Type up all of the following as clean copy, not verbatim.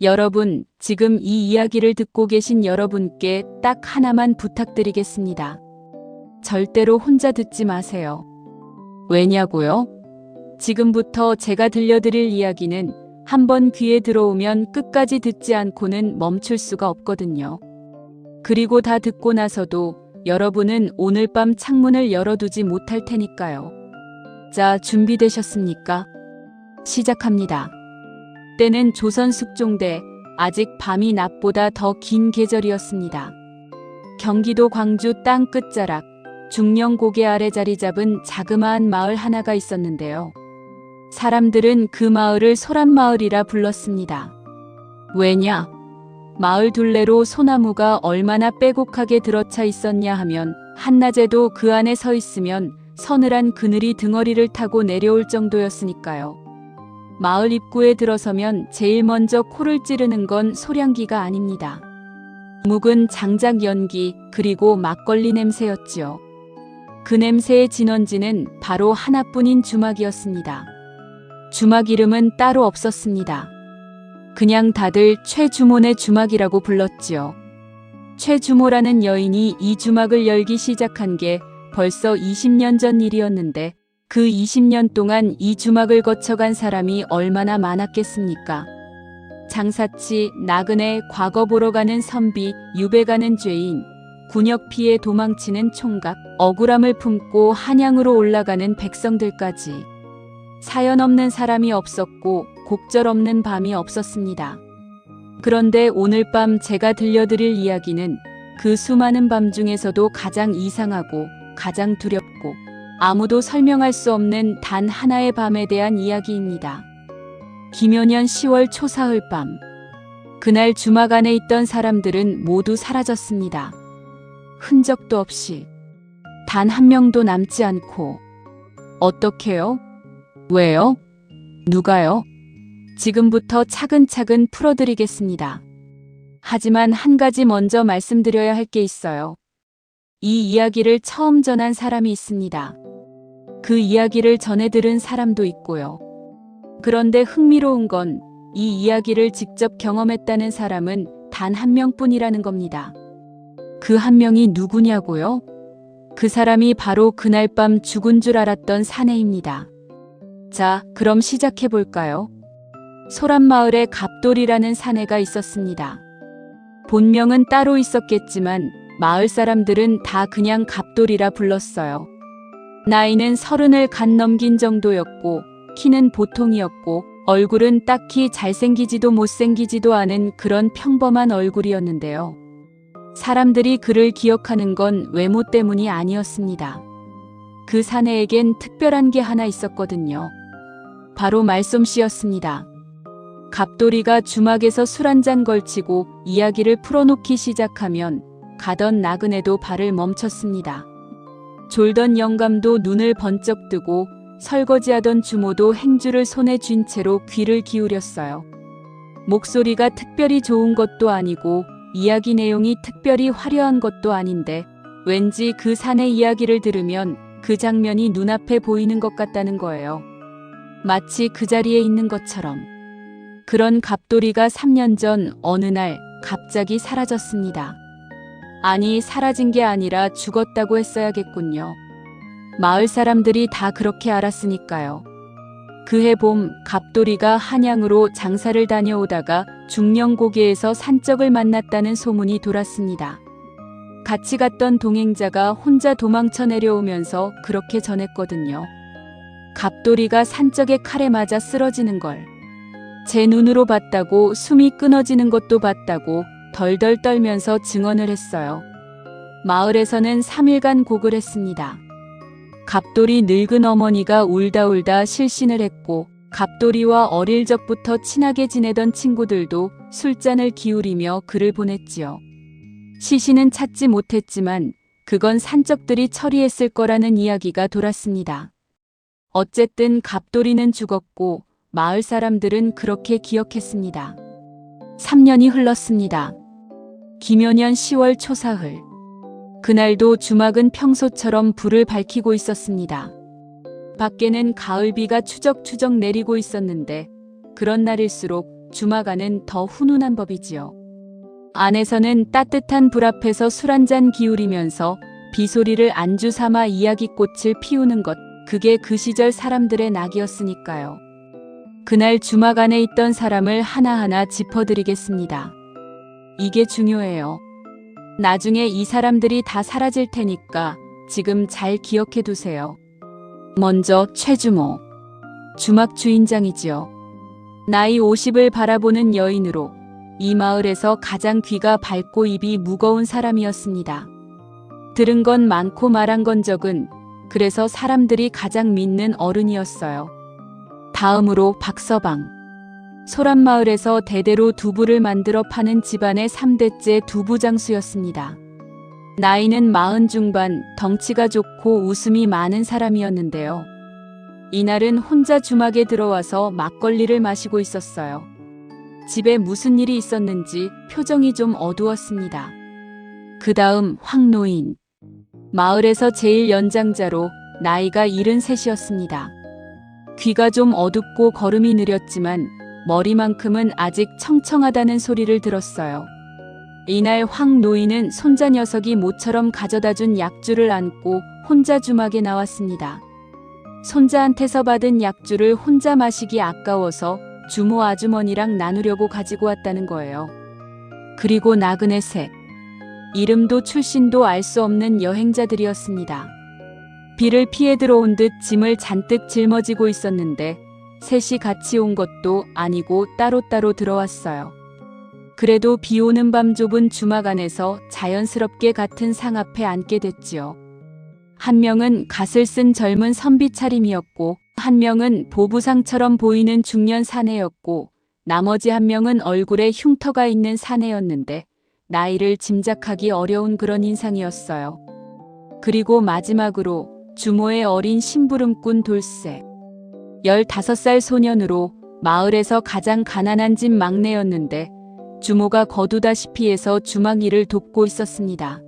여러분, 지금 이 이야기를 듣고 계신 여러분께 딱 하나만 부탁드리겠습니다. 절대로 혼자 듣지 마세요. 왜냐고요? 지금부터 제가 들려드릴 이야기는 한번 귀에 들어오면 끝까지 듣지 않고는 멈출 수가 없거든요. 그리고 다 듣고 나서도 여러분은 오늘 밤 창문을 열어두지 못할 테니까요. 자, 준비되셨습니까? 시작합니다. 때는 조선 숙종대, 아직 밤이 낮보다 더 긴 계절이었습니다. 경기도 광주 땅 끝자락, 중령 고개 아래 자리 잡은 자그마한 마을 하나가 있었는데요. 사람들은 그 마을을 소란마을이라 불렀습니다. 왜냐? 마을 둘레로 소나무가 얼마나 빼곡하게 들어차 있었냐 하면 한낮에도 그 안에 서 있으면 서늘한 그늘이 등어리를 타고 내려올 정도였으니까요. 마을 입구에 들어서면 제일 먼저 코를 찌르는 건 소량기가 아닙니다. 묵은 장작 연기 그리고 막걸리 냄새였지요. 그 냄새의 진원지는 바로 하나뿐인 주막이었습니다. 주막 이름은 따로 없었습니다. 그냥 다들 최주모네 주막이라고 불렀지요. 최주모라는 여인이 이 주막을 열기 시작한 게 벌써 20년 전 일이었는데 그 20년 동안 이 주막을 거쳐간 사람이 얼마나 많았겠습니까? 장사치, 나그네, 과거 보러 가는 선비, 유배 가는 죄인, 군역 피해 도망치는 총각, 억울함을 품고 한양으로 올라가는 백성들까지. 사연 없는 사람이 없었고 곡절 없는 밤이 없었습니다. 그런데 오늘 밤 제가 들려드릴 이야기는 그 수많은 밤 중에서도 가장 이상하고 가장 두렵고 아무도 설명할 수 없는 단 하나의 밤에 대한 이야기입니다. 김효년 10월 초사흘 밤. 그날 주막 안에 있던 사람들은 모두 사라졌습니다. 흔적도 없이. 단 한 명도 남지 않고. 어떻게요? 왜요? 누가요? 지금부터 차근차근 풀어드리겠습니다. 하지만 한 가지 먼저 말씀드려야 할 게 있어요. 이 이야기를 처음 전한 사람이 있습니다. 그 이야기를 전해 들은 사람도 있고요. 그런데 흥미로운 건 이 이야기를 직접 경험했다는 사람은 단 한 명뿐이라는 겁니다. 그 한 명이 누구냐고요? 그 사람이 바로 그날 밤 죽은 줄 알았던 사내입니다. 자, 그럼 시작해 볼까요? 소란마을에 갑돌이라는 사내가 있었습니다. 본명은 따로 있었겠지만 마을 사람들은 다 그냥 갑돌이라 불렀어요. 나이는 30을 갓 넘긴 정도였고 키는 보통이었고 얼굴은 딱히 잘생기지도 못생기지도 않은 그런 평범한 얼굴이었는데요. 사람들이 그를 기억하는 건 외모 때문이 아니었습니다. 그 사내에겐 특별한 게 하나 있었거든요. 바로 말솜씨였습니다. 갑돌이가 주막에서 술 한 잔 걸치고 이야기를 풀어놓기 시작하면 가던 나그네도 발을 멈췄습니다. 졸던 영감도 눈을 번쩍 뜨고 설거지하던 주모도 행주를 손에 쥔 채로 귀를 기울였어요. 목소리가 특별히 좋은 것도 아니고 이야기 내용이 특별히 화려한 것도 아닌데 왠지 그 사내 이야기를 들으면 그 장면이 눈앞에 보이는 것 같다는 거예요. 마치 그 자리에 있는 것처럼. 그런 갑돌이가 3년 전 어느 날 갑자기 사라졌습니다. 아니, 사라진 게 아니라 죽었다고 했어야겠군요. 마을 사람들이 다 그렇게 알았으니까요. 그해 봄 갑돌이가 한양으로 장사를 다녀오다가 중령고개에서 산적을 만났다는 소문이 돌았습니다. 같이 갔던 동행자가 혼자 도망쳐 내려오면서 그렇게 전했거든요. 갑돌이가 산적의 칼에 맞아 쓰러지는 걸. 제 눈으로 봤다고, 숨이 끊어지는 것도 봤다고 덜덜 떨면서 증언을 했어요. 마을에서는 3일간 곡을 했습니다. 갑돌이 늙은 어머니가 울다 실신을 했고 갑돌이와 어릴 적부터 친하게 지내던 친구들도 술잔을 기울이며 글을 보냈지요. 시신은 찾지 못했지만 그건 산적들이 처리했을 거라는 이야기가 돌았습니다. 어쨌든 갑돌이는 죽었고 마을 사람들은 그렇게 기억했습니다. 3년이 흘렀습니다. 김효년 10월 초사흘. 그날도 주막은 평소처럼 불을 밝히고 있었습니다. 밖에는 가을비가 추적추적 내리고 있었는데 그런 날일수록 주마가는 더 훈훈한 법이지요. 안에서는 따뜻한 불 앞에서 술 한잔 기울이면서 비소리를 안주 삼아 이야기꽃을 피우는 것, 그게 그 시절 사람들의 낙이었으니까요. 그날 주막 안에 있던 사람을 하나하나 짚어드리겠습니다. 이게 중요해요. 나중에 이 사람들이 다 사라질 테니까 지금 잘 기억해 두세요. 먼저 최주모. 주막 주인장이지요. 나이 50을 바라보는 여인으로 이 마을에서 가장 귀가 밝고 입이 무거운 사람이었습니다. 들은 건 많고 말한 건 적은, 그래서 사람들이 가장 믿는 어른이었어요. 다음으로 박서방. 소란마을에서 대대로 두부를 만들어 파는 집안의 3대째 두부장수였습니다. 나이는 40 중반, 덩치가 좋고 웃음이 많은 사람이었는데요. 이날은 혼자 주막에 들어와서 막걸리를 마시고 있었어요. 집에 무슨 일이 있었는지 표정이 좀 어두웠습니다. 그 다음 황노인. 마을에서 제일 연장자로 나이가 73이었습니다. 귀가 좀 어둡고 걸음이 느렸지만 머리만큼은 아직 청청하다는 소리를 들었어요. 이날 황노인은 손자 녀석이 모처럼 가져다준 약주를 안고 혼자 주막에 나왔습니다. 손자한테서 받은 약주를 혼자 마시기 아까워서 주모 아주머니랑 나누려고 가지고 왔다는 거예요. 그리고 나그네 셋. 이름도 출신도 알 수 없는 여행자들이었습니다. 비를 피해 들어온 듯 짐을 잔뜩 짊어지고 있었는데 셋이 같이 온 것도 아니고 따로따로 들어왔어요. 그래도 비 오는 밤 좁은 주막 안에서 자연스럽게 같은 상 앞에 앉게 됐지요. 한 명은 갓을 쓴 젊은 선비 차림이었고, 한 명은 보부상처럼 보이는 중년 사내였고, 나머지 한 명은 얼굴에 흉터가 있는 사내였는데 나이를 짐작하기 어려운 그런 인상이었어요. 그리고 마지막으로 주모의 어린 심부름꾼 돌쇠. 15살 소년으로 마을에서 가장 가난한 집 막내였는데 주모가 거두다시피 해서 주막 일을 돕고 있었습니다.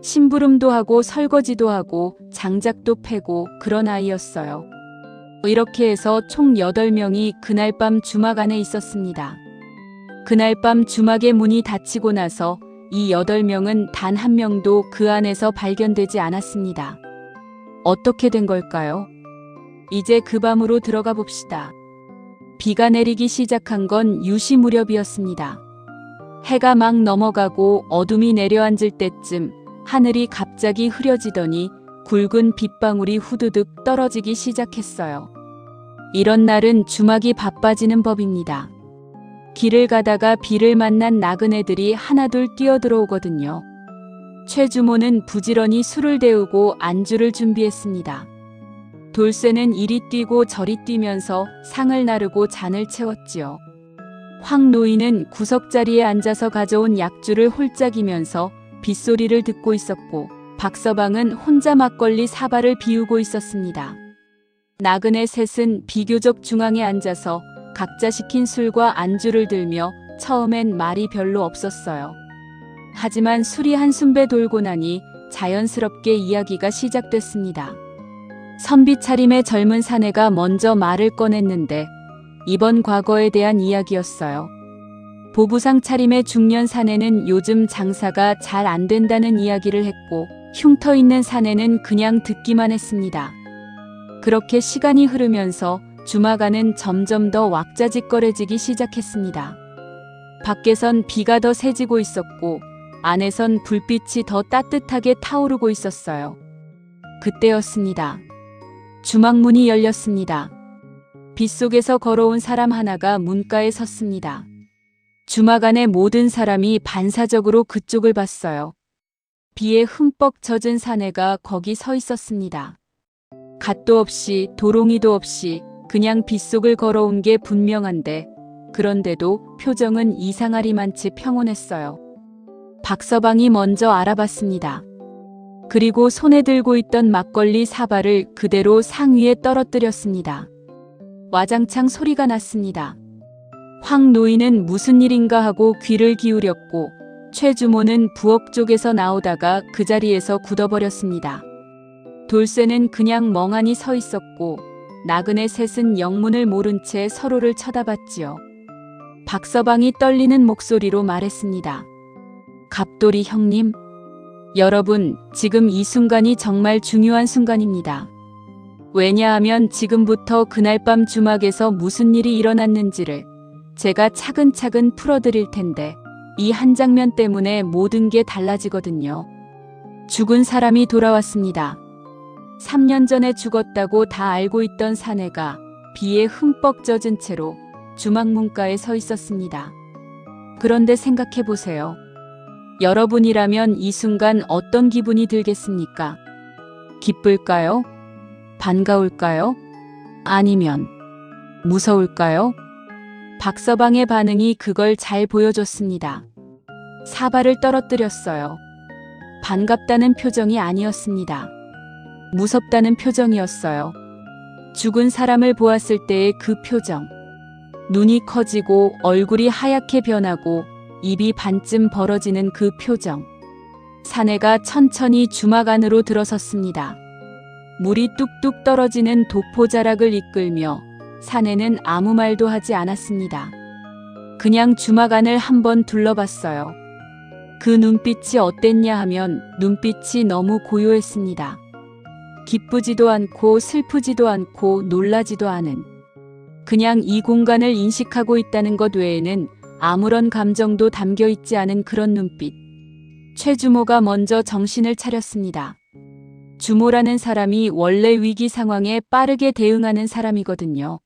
심부름도 하고 설거지도 하고 장작도 패고 그런 아이였어요. 이렇게 해서 총 8명이 그날 밤 주막 안에 있었습니다. 그날 밤 주막의 문이 닫히고 나서 이 8명은 단 한 명도 그 안에서 발견되지 않았습니다. 어떻게 된 걸까요? 이제 그 밤으로 들어가 봅시다. 비가 내리기 시작한 건 유시 무렵이었습니다. 해가 막 넘어가고 어둠이 내려앉을 때쯤 하늘이 갑자기 흐려지더니 굵은 빗방울이 후두둑 떨어지기 시작했어요. 이런 날은 주막이 바빠지는 법입니다. 길을 가다가 비를 만난 나그네들이 하나둘 뛰어들어오거든요. 최주모는 부지런히 술을 데우고 안주를 준비했습니다. 돌쇠는 이리 뛰고 저리 뛰면서 상을 나르고 잔을 채웠지요. 황노인은 구석자리에 앉아서 가져온 약주를 홀짝이면서 빗소리를 듣고 있었고, 박서방은 혼자 막걸리 사발을 비우고 있었습니다. 나그네 셋은 비교적 중앙에 앉아서 각자 시킨 술과 안주를 들며 처음엔 말이 별로 없었어요. 하지만 술이 한숨배 돌고 나니 자연스럽게 이야기가 시작됐습니다. 선비 차림의 젊은 사내가 먼저 말을 꺼냈는데 이번 과거에 대한 이야기였어요. 보부상 차림의 중년 사내는 요즘 장사가 잘 안 된다는 이야기를 했고, 흉터 있는 사내는 그냥 듣기만 했습니다. 그렇게 시간이 흐르면서 주막 안은 점점 더 왁자지껄해지기 시작했습니다. 밖에선 비가 더 세지고 있었고 안에선 불빛이 더 따뜻하게 타오르고 있었어요. 그때였습니다. 주막 문이 열렸습니다. 빗속에서 걸어온 사람 하나가 문가에 섰습니다. 주막 안의 모든 사람이 반사적으로 그쪽을 봤어요. 비에 흠뻑 젖은 사내가 거기 서 있었습니다. 갓도 없이 도롱이도 없이 그냥 빗속을 걸어온 게 분명한데, 그런데도 표정은 이상하리만치 평온했어요. 박서방이 먼저 알아봤습니다. 그리고 손에 들고 있던 막걸리 사발을 그대로 상 위에 떨어뜨렸습니다. 와장창 소리가 났습니다. 황노인은 무슨 일인가 하고 귀를 기울였고, 최주모는 부엌 쪽에서 나오다가 그 자리에서 굳어버렸습니다. 돌쇠는 그냥 멍하니 서 있었고, 나그네 셋은 영문을 모른 채 서로를 쳐다봤지요. 박서방이 떨리는 목소리로 말했습니다. 갑돌이 형님, 여러분, 지금 이 순간이 정말 중요한 순간입니다. 왜냐하면 지금부터 그날 밤 주막에서 무슨 일이 일어났는지를 제가 차근차근 풀어드릴 텐데 이 한 장면 때문에 모든 게 달라지거든요. 죽은 사람이 돌아왔습니다. 3년 전에 죽었다고 다 알고 있던 사내가 비에 흠뻑 젖은 채로 주막 문가에 서 있었습니다. 그런데 생각해 보세요. 여러분이라면 이 순간 어떤 기분이 들겠습니까? 기쁠까요? 반가울까요? 아니면 무서울까요? 박서방의 반응이 그걸 잘 보여줬습니다. 사발을 떨어뜨렸어요. 반갑다는 표정이 아니었습니다. 무섭다는 표정이었어요. 죽은 사람을 보았을 때의 그 표정. 눈이 커지고 얼굴이 하얗게 변하고 입이 반쯤 벌어지는 그 표정. 사내가 천천히 주막 안으로 들어섰습니다. 물이 뚝뚝 떨어지는 도포자락을 이끌며 사내는 아무 말도 하지 않았습니다. 그냥 주막 안을 한번 둘러봤어요. 그 눈빛이 어땠냐 하면 눈빛이 너무 고요했습니다. 기쁘지도 않고 슬프지도 않고 놀라지도 않은, 그냥 이 공간을 인식하고 있다는 것 외에는 아무런 감정도 담겨 있지 않은 그런 눈빛. 최주모가 먼저 정신을 차렸습니다. 주모라는 사람이 원래 위기 상황에 빠르게 대응하는 사람이거든요.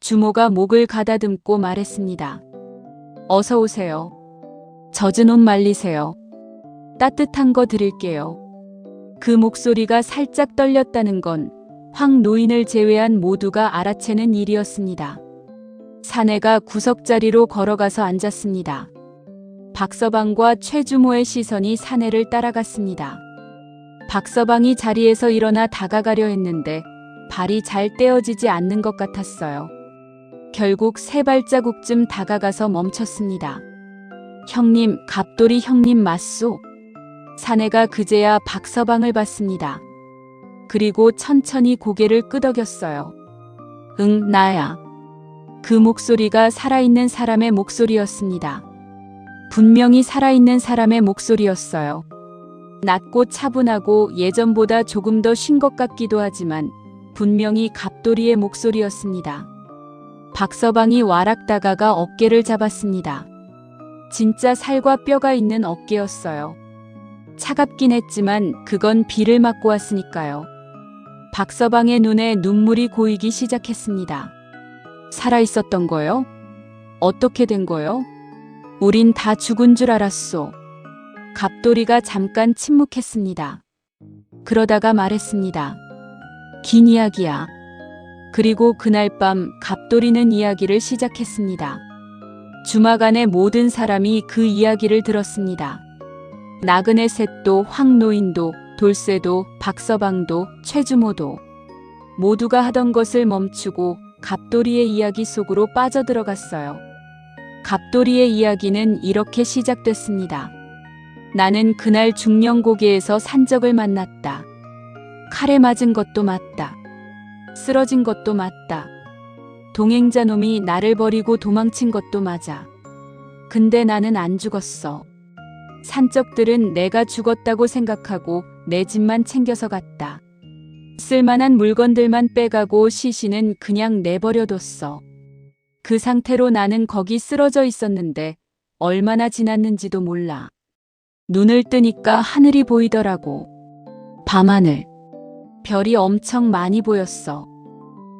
주모가 목을 가다듬고 말했습니다. 어서 오세요. 젖은 옷 말리세요. 따뜻한 거 드릴게요. 그 목소리가 살짝 떨렸다는 건 황 노인을 제외한 모두가 알아채는 일이었습니다. 사내가 구석자리로 걸어가서 앉았습니다. 박서방과 최주모의 시선이 사내를 따라갔습니다. 박서방이 자리에서 일어나 다가가려 했는데 발이 잘 떼어지지 않는 것 같았어요. 결국 3발자국쯤 다가가서 멈췄습니다. 형님, 갑돌이 형님 맞소? 사내가 그제야 박서방을 봤습니다. 그리고 천천히 고개를 끄덕였어요. 응, 나야. 그 목소리가 살아있는 사람의 목소리였습니다. 분명히 살아있는 사람의 목소리였어요. 낮고 차분하고 예전보다 조금 더 쉰 것 같기도 하지만 분명히 갑돌이의 목소리였습니다. 박서방이 와락 다가가 어깨를 잡았습니다. 진짜 살과 뼈가 있는 어깨였어요. 차갑긴 했지만 그건 비를 맞고 왔으니까요. 박서방의 눈에 눈물이 고이기 시작했습니다. 살아있었던 거요? 어떻게 된 거요? 우린 다 죽은 줄 알았소. 갑돌이가 잠깐 침묵했습니다. 그러다가 말했습니다. 긴 이야기야. 그리고 그날 밤 갑돌이는 이야기를 시작했습니다. 주막 안의 모든 사람이 그 이야기를 들었습니다. 나그네 셋도 황노인도 돌쇠도 박서방도 최주모도 모두가 하던 것을 멈추고 갑돌이의 이야기 속으로 빠져들어갔어요. 갑돌이의 이야기는 이렇게 시작됐습니다. 나는 그날 중령고개에서 산적을 만났다. 칼에 맞은 것도 맞다. 쓰러진 것도 맞다. 동행자 놈이 나를 버리고 도망친 것도 맞아. 근데 나는 안 죽었어. 산적들은 내가 죽었다고 생각하고 내 집만 챙겨서 갔다. 쓸만한 물건들만 빼가고 시신은 그냥 내버려뒀어. 그 상태로 나는 거기 쓰러져 있었는데 얼마나 지났는지도 몰라. 눈을 뜨니까 하늘이 보이더라고. 밤하늘. 별이 엄청 많이 보였어.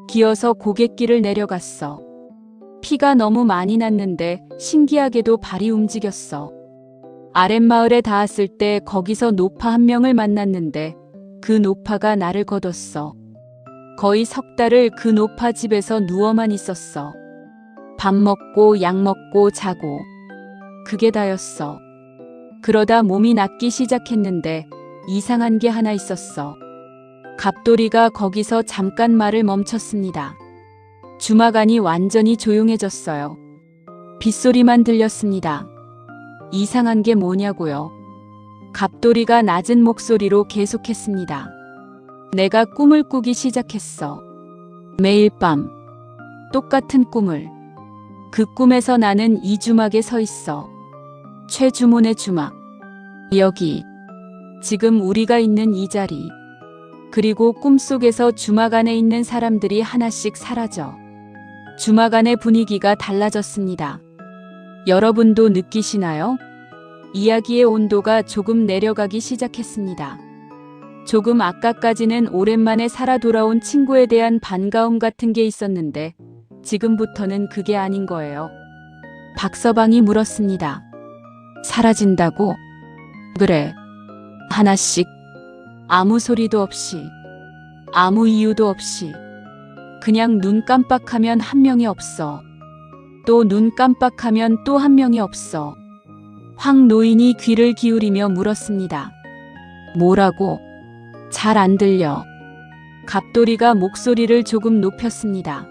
기어서 고갯길을 내려갔어. 피가 너무 많이 났는데 신기하게도 발이 움직였어. 아랫마을에 닿았을 때 거기서 노파 한 명을 만났는데 그 노파가 나를 거뒀어. 거의 석 달을 그 노파 집에서 누워만 있었어. 밥 먹고 약 먹고 자고. 그게 다였어. 그러다 몸이 낫기 시작했는데 이상한 게 하나 있었어. 갑돌이가 거기서 잠깐 말을 멈췄습니다. 주막 안이 완전히 조용해졌어요. 빗소리만 들렸습니다. 이상한 게 뭐냐고요? 갑돌이가 낮은 목소리로 계속했습니다. 내가 꿈을 꾸기 시작했어. 매일 밤 똑같은 꿈을. 그 꿈에서 나는 이 주막에 서 있어. 최주몬의 주막. 여기. 지금 우리가 있는 이 자리. 그리고 꿈속에서 주막 안에 있는 사람들이 하나씩 사라져. 주막 안의 분위기가 달라졌습니다. 여러분도 느끼시나요? 이야기의 온도가 조금 내려가기 시작했습니다. 조금 아까까지는 오랜만에 살아 돌아온 친구에 대한 반가움 같은 게 있었는데 지금부터는 그게 아닌 거예요. 박서방이 물었습니다. 사라진다고? 그래. 하나씩. 아무 소리도 없이. 아무 이유도 없이. 그냥 눈 깜빡하면 한 명이 없어. 또 눈 깜빡하면 또 한 명이 없어. 황 노인이 귀를 기울이며 물었습니다. 뭐라고? 잘 안 들려. 갑돌이가 목소리를 조금 높였습니다.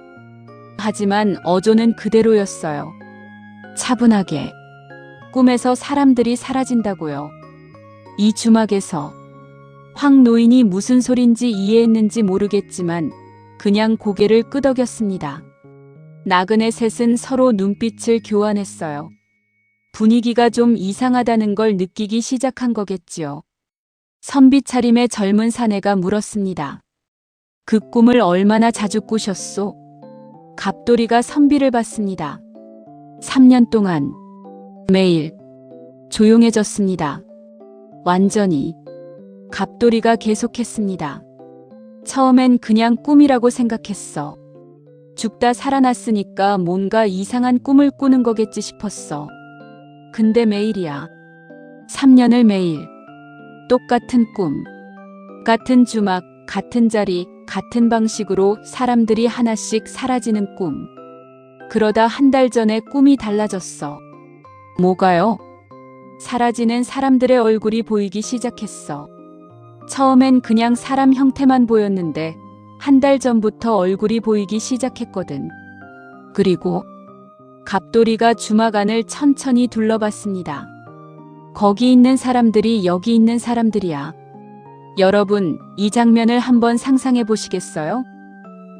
하지만 어조는 그대로였어요. 차분하게. 꿈에서 사람들이 사라진다고요. 이 주막에서. 황 노인이 무슨 소린지 이해했는지 모르겠지만 그냥 고개를 끄덕였습니다. 나그네 셋은 서로 눈빛을 교환했어요. 분위기가 좀 이상하다는 걸 느끼기 시작한 거겠지요. 선비 차림의 젊은 사내가 물었습니다. 그 꿈을 얼마나 자주 꾸셨소? 갑돌이가 선비를 봤습니다. 3년 동안. 매일. 조용해졌습니다. 완전히. 갑돌이가 계속했습니다. 처음엔 그냥 꿈이라고 생각했어. 죽다 살아났으니까 뭔가 이상한 꿈을 꾸는 거겠지 싶었어. 근데 매일이야. 3년을 매일. 똑같은 꿈. 같은 주막, 같은 자리, 같은 방식으로 사람들이 하나씩 사라지는 꿈. 그러다 한 달 전에 꿈이 달라졌어. 뭐가요? 사라지는 사람들의 얼굴이 보이기 시작했어. 처음엔 그냥 사람 형태만 보였는데 한 달 전부터 얼굴이 보이기 시작했거든. 그리고 갑돌이가 주막 안을 천천히 둘러봤습니다. 거기 있는 사람들이 여기 있는 사람들이야. 여러분, 이 장면을 한번 상상해 보시겠어요?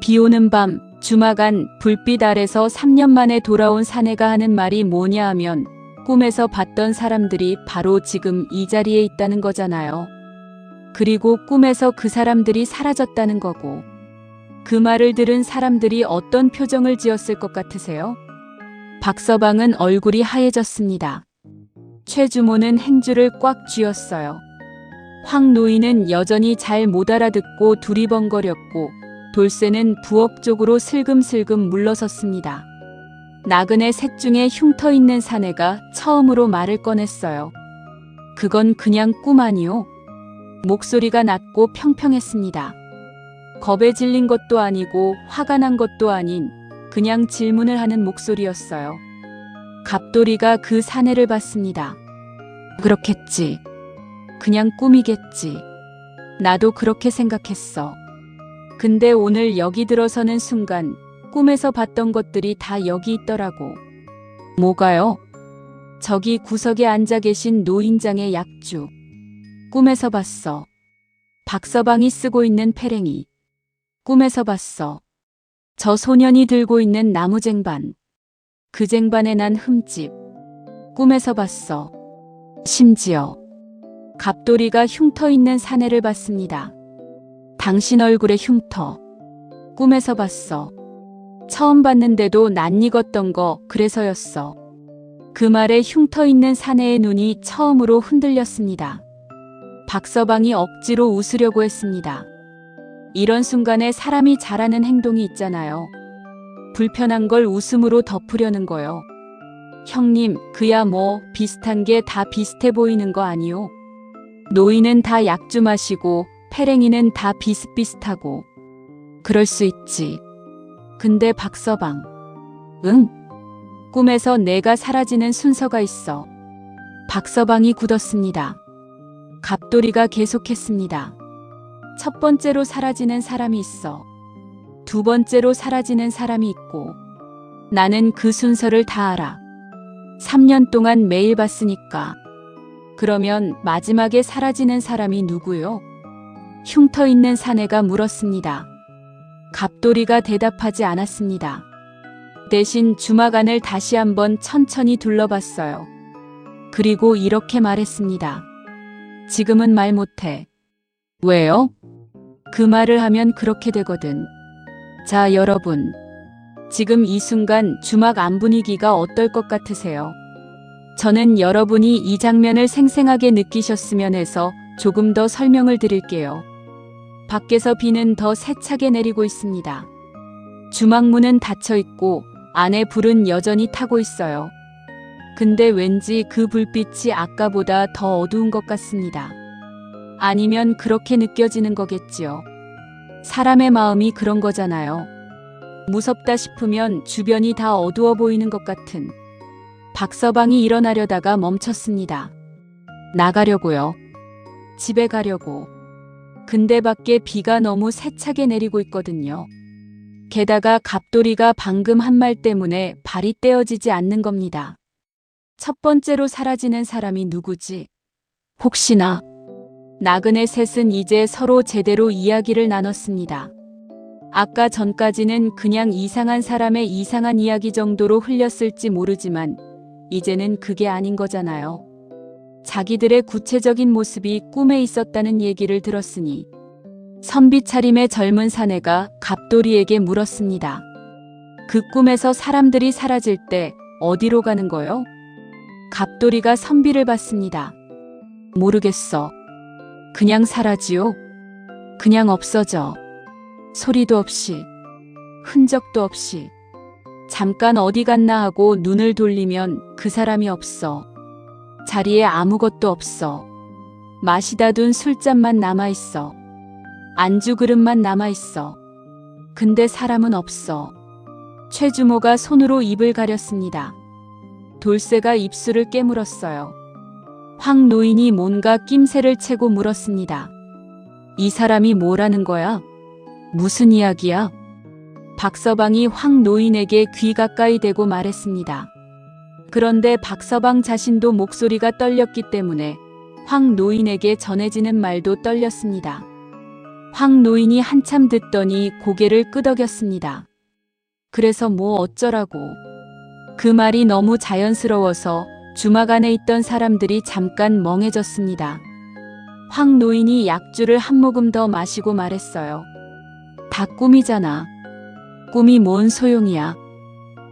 비 오는 밤, 주막 안 불빛 아래서 3년 만에 돌아온 사내가 하는 말이 뭐냐 하면 꿈에서 봤던 사람들이 바로 지금 이 자리에 있다는 거잖아요. 그리고 꿈에서 그 사람들이 사라졌다는 거고. 그 말을 들은 사람들이 어떤 표정을 지었을 것 같으세요? 박서방은 얼굴이 하얘졌습니다. 최주모는 행주를 꽉 쥐었어요. 황 노인은 여전히 잘 못 알아듣고 두리번거렸고 돌쇠는 부엌 쪽으로 슬금슬금 물러섰습니다. 나그네 셋 중에 흉터 있는 사내가 처음으로 말을 꺼냈어요. 그건 그냥 꿈 아니오? 목소리가 낮고 평평했습니다. 겁에 질린 것도 아니고 화가 난 것도 아닌 그냥 질문을 하는 목소리였어요. 갑돌이가 그 사내를 봤습니다. 그렇겠지. 그냥 꿈이겠지. 나도 그렇게 생각했어. 근데 오늘 여기 들어서는 순간 꿈에서 봤던 것들이 다 여기 있더라고. 뭐가요? 저기 구석에 앉아 계신 노인장의 약주. 꿈에서 봤어. 박서방이 쓰고 있는 패랭이. 꿈에서 봤어. 저 소년이 들고 있는 나무 쟁반. 그 쟁반에 난 흠집. 꿈에서 봤어. 심지어 갑돌이가 흉터 있는 사내를 봤습니다. 당신 얼굴에 흉터. 꿈에서 봤어. 처음 봤는데도 낯익었던 거 그래서였어. 그 말에 흉터 있는 사내의 눈이 처음으로 흔들렸습니다. 박서방이 억지로 웃으려고 했습니다. 이런 순간에 사람이 잘하는 행동이 있잖아요. 불편한 걸 웃음으로 덮으려는 거요. 형님, 그야 뭐 비슷한 게 다 비슷해 보이는 거 아니요? 노인은 다 약주 마시고 패랭이는 다 비슷비슷하고. 그럴 수 있지. 근데 박서방. 응? 꿈에서 내가 사라지는 순서가 있어. 박서방이 굳었습니다. 갑돌이가 계속했습니다. 첫 번째로 사라지는 사람이 있어. 두 번째로 사라지는 사람이 있고. 나는 그 순서를 다 알아. 3년 동안 매일 봤으니까. 그러면 마지막에 사라지는 사람이 누구요? 흉터 있는 사내가 물었습니다. 갑돌이가 대답하지 않았습니다. 대신 주막 안을 다시 한번 천천히 둘러봤어요. 그리고 이렇게 말했습니다. 지금은 말 못해. 왜요? 그 말을 하면 그렇게 되거든. 자, 여러분. 지금 이 순간 주막 안 분위기가 어떨 것 같으세요? 저는 여러분이 이 장면을 생생하게 느끼셨으면 해서 조금 더 설명을 드릴게요. 밖에서 비는 더 세차게 내리고 있습니다. 주막 문은 닫혀 있고 안에 불은 여전히 타고 있어요. 근데 왠지 그 불빛이 아까보다 더 어두운 것 같습니다. 아니면 그렇게 느껴지는 거겠지요. 사람의 마음이 그런 거잖아요. 무섭다 싶으면 주변이 다 어두워 보이는 것 같은. 박서방이 일어나려다가 멈췄습니다. 나가려고요. 집에 가려고. 근데 밖에 비가 너무 세차게 내리고 있거든요. 게다가 갑돌이가 방금 한 말 때문에 발이 떼어지지 않는 겁니다. 첫 번째로 사라지는 사람이 누구지? 혹시나. 나그네 셋은 이제 서로 제대로 이야기를 나눴습니다. 아까 전까지는 그냥 이상한 사람의 이상한 이야기 정도로 흘렸을지 모르지만 이제는 그게 아닌 거잖아요. 자기들의 구체적인 모습이 꿈에 있었다는 얘기를 들었으니 선비 차림의 젊은 사내가 갑돌이에게 물었습니다. 그 꿈에서 사람들이 사라질 때 어디로 가는 거요? 갑돌이가 선비를 봤습니다. 모르겠어. 그냥 사라지요. 그냥 없어져. 소리도 없이, 흔적도 없이. 잠깐 어디 갔나 하고 눈을 돌리면 그 사람이 없어. 자리에 아무것도 없어. 마시다 둔 술잔만 남아있어. 안주 그릇만 남아있어. 근데 사람은 없어. 최주모가 손으로 입을 가렸습니다. 돌쇠가 입술을 깨물었어요. 황 노인이 뭔가 낌새를 채고 물었습니다. 이 사람이 뭐라는 거야? 무슨 이야기야? 박서방이 황 노인에게 귀 가까이 대고 말했습니다. 그런데 박서방 자신도 목소리가 떨렸기 때문에 황 노인에게 전해지는 말도 떨렸습니다. 황 노인이 한참 듣더니 고개를 끄덕였습니다. 그래서 뭐 어쩌라고. 그 말이 너무 자연스러워서 주막 안에 있던 사람들이 잠깐 멍해졌습니다. 황 노인이 약주를 한 모금 더 마시고 말했어요. 다 꿈이잖아. 꿈이 뭔 소용이야.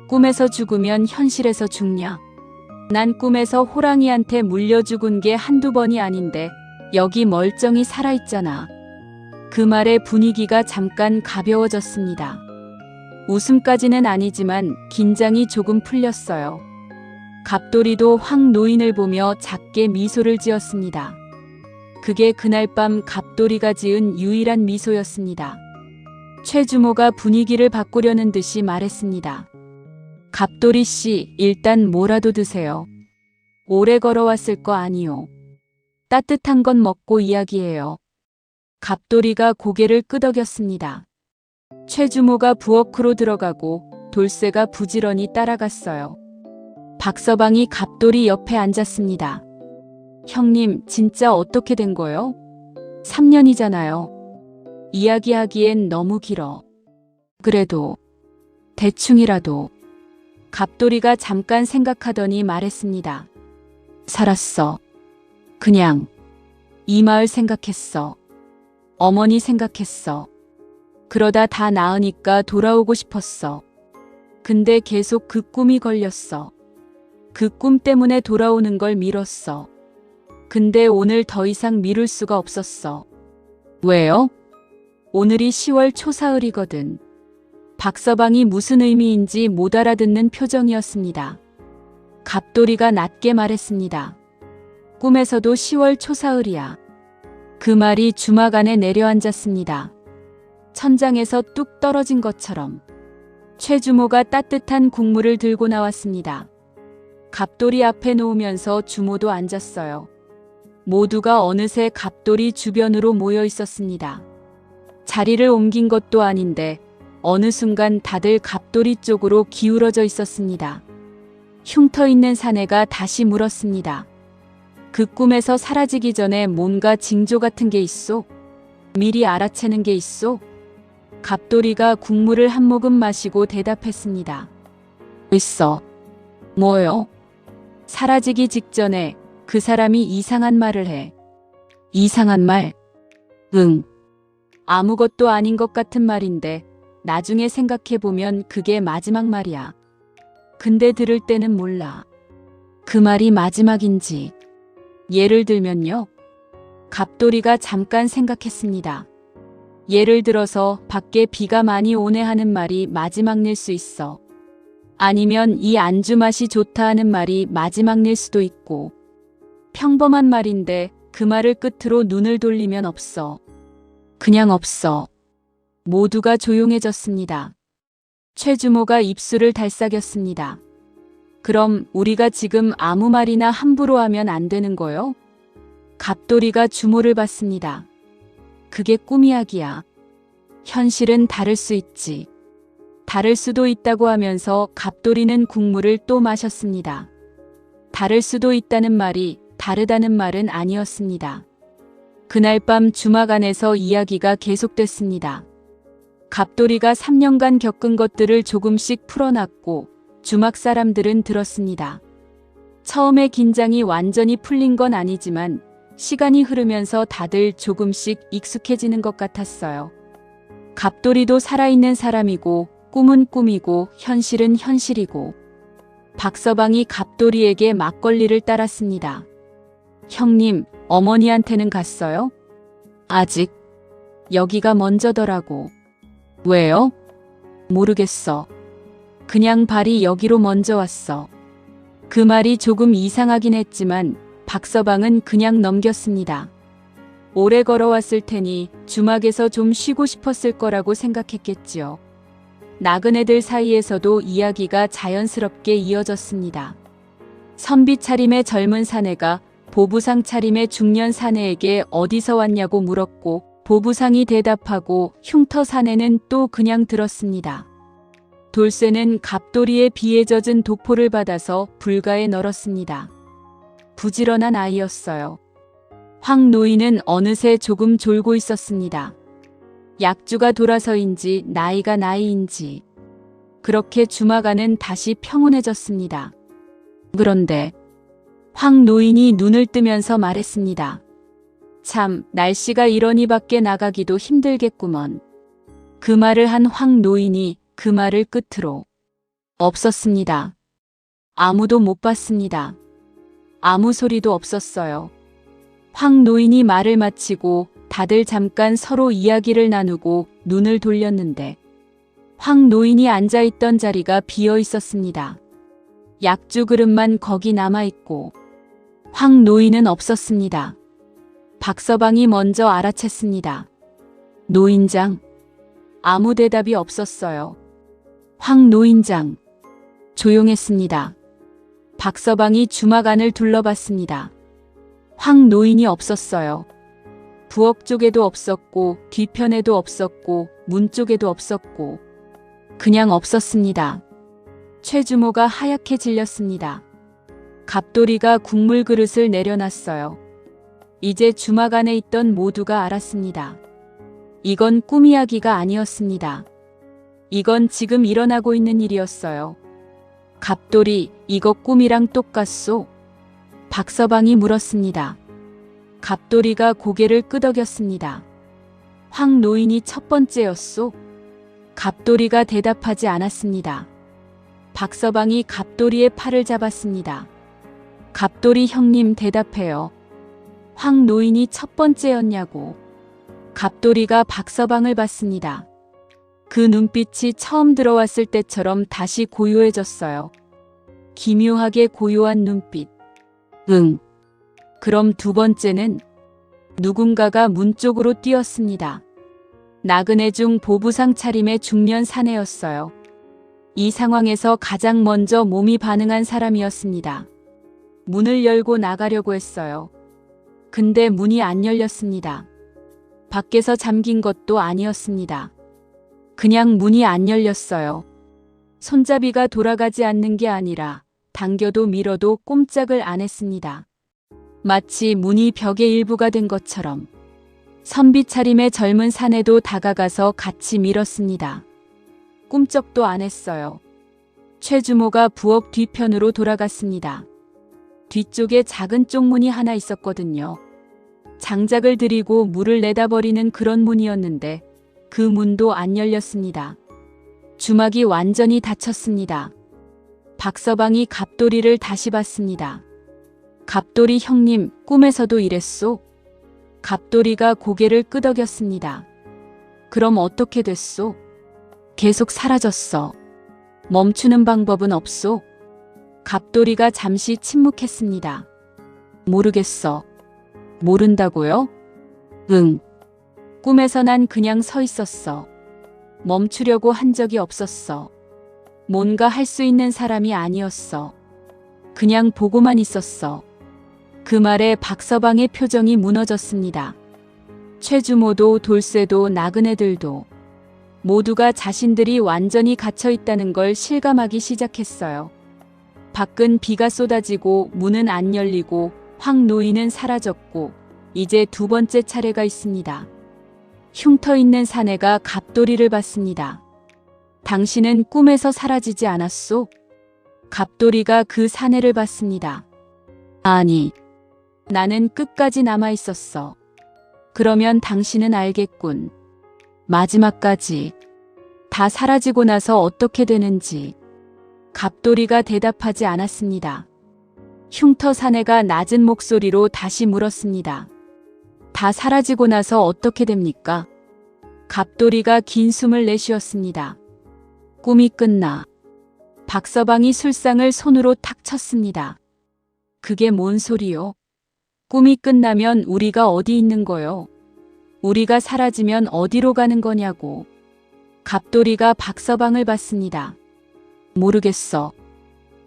꿈에서 죽으면 현실에서 죽냐. 난 꿈에서 호랑이한테 물려 죽은 게 한두 번이 아닌데 여기 멀쩡히 살아있잖아. 그 말에 분위기가 잠깐 가벼워졌습니다. 웃음까지는 아니지만 긴장이 조금 풀렸어요. 갑돌이도 황 노인을 보며 작게 미소를 지었습니다. 그게 그날 밤 갑돌이가 지은 유일한 미소였습니다. 최주모가 분위기를 바꾸려는 듯이 말했습니다. 갑돌이 씨, 일단 뭐라도 드세요. 오래 걸어왔을 거 아니요. 따뜻한 건 먹고 이야기해요. 갑돌이가 고개를 끄덕였습니다. 최주모가 부엌으로 들어가고 돌쇠가 부지런히 따라갔어요. 박서방이 갑돌이 옆에 앉았습니다. 형님, 진짜 어떻게 된 거요? 3년이잖아요. 이야기하기엔 너무 길어. 그래도 대충이라도. 갑돌이가 잠깐 생각하더니 말했습니다. 살았어. 그냥 이 마을 생각했어. 어머니 생각했어. 그러다 다 나으니까 돌아오고 싶었어. 근데 계속 그 꿈이 걸렸어. 그 꿈 때문에 돌아오는 걸 미뤘어. 근데 오늘 더 이상 미룰 수가 없었어. 왜요? 오늘이 10월 초사흘이거든. 박서방이 무슨 의미인지 못 알아듣는 표정이었습니다. 갑돌이가 낮게 말했습니다. 꿈에서도 10월 초사흘이야. 그 말이 주막 안에 내려앉았습니다. 천장에서 뚝 떨어진 것처럼. 최주모가 따뜻한 국물을 들고 나왔습니다. 갑돌이 앞에 놓으면서 주모도 앉았어요. 모두가 어느새 갑돌이 주변으로 모여 있었습니다. 자리를 옮긴 것도 아닌데 어느 순간 다들 갑돌이 쪽으로 기울어져 있었습니다. 흉터 있는 사내가 다시 물었습니다. 그 꿈에서 사라지기 전에 뭔가 징조 같은 게 있소? 미리 알아채는 게 있소? 갑돌이가 국물을 한 모금 마시고 대답했습니다. 있어. 뭐요? 사라지기 직전에 그 사람이 이상한 말을 해. 이상한 말? 응. 아무것도 아닌 것 같은 말인데 나중에 생각해보면 그게 마지막 말이야. 근데 들을 때는 몰라. 그 말이 마지막인지. 예를 들면요. 갑돌이가 잠깐 생각했습니다. 예를 들어서 밖에 비가 많이 오네 하는 말이 마지막일 수 있어. 아니면 이 안주 맛이 좋다 하는 말이 마지막일 수도 있고. 평범한 말인데 그 말을 끝으로 눈을 돌리면 없어. 그냥 없어. 모두가 조용해졌습니다. 최주모가 입술을 달싹였습니다. 그럼 우리가 지금 아무 말이나 함부로 하면 안 되는 거요? 갑돌이가 주모를 봤습니다. 그게 꿈 이야기야. 현실은 다를 수 있지. 다를 수도 있다고 하면서 갑돌이는 국물을 또 마셨습니다. 다를 수도 있다는 말이 다르다는 말은 아니었습니다. 그날 밤 주막 안에서 이야기가 계속됐습니다. 갑돌이가 3년간 겪은 것들을 조금씩 풀어놨고 주막 사람들은 들었습니다. 처음에 긴장이 완전히 풀린 건 아니지만 시간이 흐르면서 다들 조금씩 익숙해지는 것 같았어요. 갑돌이도 살아있는 사람이고 꿈은 꿈이고 현실은 현실이고. 박서방이 갑돌이에게 막걸리를 따랐습니다. 형님, 어머니한테는 갔어요? 아직. 여기가 먼저더라고. 왜요? 모르겠어. 그냥 발이 여기로 먼저 왔어. 그 말이 조금 이상하긴 했지만 박서방은 그냥 넘겼습니다. 오래 걸어왔을 테니 주막에서 좀 쉬고 싶었을 거라고 생각했겠지요. 나그네들 사이에서도 이야기가 자연스럽게 이어졌습니다. 선비 차림의 젊은 사내가 보부상 차림의 중년 사내에게 어디서 왔냐고 물었고 보부상이 대답하고 흉터 사내는 또 그냥 들었습니다. 돌쇠는 갑돌이의 비에 젖은 도포를 받아서 불가에 널었습니다. 부지런한 아이였어요. 황 노인은 어느새 조금 졸고 있었습니다. 약주가 돌아서인지 나이가 나이인지. 그렇게 주막 안은 다시 평온해졌습니다. 그런데 황 노인이 눈을 뜨면서 말했습니다. 참, 날씨가 이러니 밖에 나가기도 힘들겠구먼. 그 말을 한 황 노인이 그 말을 끝으로 없었습니다. 아무도 못 봤습니다. 아무 소리도 없었어요. 황 노인이 말을 마치고 다들 잠깐 서로 이야기를 나누고 눈을 돌렸는데 황 노인이 앉아있던 자리가 비어 있었습니다. 약주 그릇만 거기 남아있고 황 노인은 없었습니다. 박서방이 먼저 알아챘습니다. 노인장. 아무 대답이 없었어요. 황 노인장. 조용했습니다. 박서방이 주막 안을 둘러봤습니다. 황 노인이 없었어요. 부엌 쪽에도 없었고 뒤편에도 없었고 문 쪽에도 없었고 그냥 없었습니다. 최주모가 하얗게 질렸습니다. 갑돌이가 국물 그릇을 내려놨어요. 이제 주막 안에 있던 모두가 알았습니다. 이건 꿈 이야기가 아니었습니다. 이건 지금 일어나고 있는 일이었어요. 갑돌이, 이거 꿈이랑 똑같소? 박서방이 물었습니다. 갑돌이가 고개를 끄덕였습니다. 황 노인이 첫 번째였소? 갑돌이가 대답하지 않았습니다. 박서방이 갑돌이의 팔을 잡았습니다. 갑돌이 형님 대답해요. 황 노인이 첫 번째였냐고. 갑돌이가 박서방을 봤습니다. 그 눈빛이 처음 들어왔을 때처럼 다시 고요해졌어요. 기묘하게 고요한 눈빛. 응. 그럼 두 번째는? 누군가가 문 쪽으로 뛰었습니다. 나그네 중 보부상 차림의 중년 사내였어요. 이 상황에서 가장 먼저 몸이 반응한 사람이었습니다. 문을 열고 나가려고 했어요. 근데 문이 안 열렸습니다. 밖에서 잠긴 것도 아니었습니다. 그냥 문이 안 열렸어요. 손잡이가 돌아가지 않는 게 아니라 당겨도 밀어도 꼼짝을 안 했습니다. 마치 문이 벽의 일부가 된 것처럼. 선비 차림의 젊은 사내도 다가가서 같이 밀었습니다. 꿈쩍도 안 했어요. 최주모가 부엌 뒤편으로 돌아갔습니다. 뒤쪽에 작은 쪽문이 하나 있었거든요. 장작을 들이고 물을 내다버리는 그런 문이었는데 그 문도 안 열렸습니다. 주막이 완전히 닫혔습니다. 박서방이 갑돌이를 다시 봤습니다. 갑돌이 형님, 꿈에서도 이랬소? 갑돌이가 고개를 끄덕였습니다. 그럼 어떻게 됐소? 계속 사라졌어. 멈추는 방법은 없소? 갑돌이가 잠시 침묵했습니다. 모르겠어. 모른다고요? 응. 꿈에서 난 그냥 서 있었어. 멈추려고 한 적이 없었어. 뭔가 할 수 있는 사람이 아니었어. 그냥 보고만 있었어. 그 말에 박서방의 표정이 무너졌습니다. 최주모도 돌쇠도 나그네들도 모두가 자신들이 완전히 갇혀 있다는 걸 실감하기 시작했어요. 밖은 비가 쏟아지고 문은 안 열리고 황 노인은 사라졌고 이제 두 번째 차례가 있습니다. 흉터 있는 사내가 갑돌이를 봤습니다. 당신은 꿈에서 사라지지 않았소? 갑돌이가 그 사내를 봤습니다. 아니, 나는 끝까지 남아 있었어. 그러면 당신은 알겠군. 마지막까지. 다 사라지고 나서 어떻게 되는지. 갑돌이가 대답하지 않았습니다. 흉터 사내가 낮은 목소리로 다시 물었습니다. 다 사라지고 나서 어떻게 됩니까? 갑돌이가 긴 숨을 내쉬었습니다. 꿈이 끝나. 박서방이 술상을 손으로 탁 쳤습니다. 그게 뭔 소리요? 꿈이 끝나면 우리가 어디 있는 거요? 우리가 사라지면 어디로 가는 거냐고. 갑돌이가 박서방을 봤습니다. 모르겠어.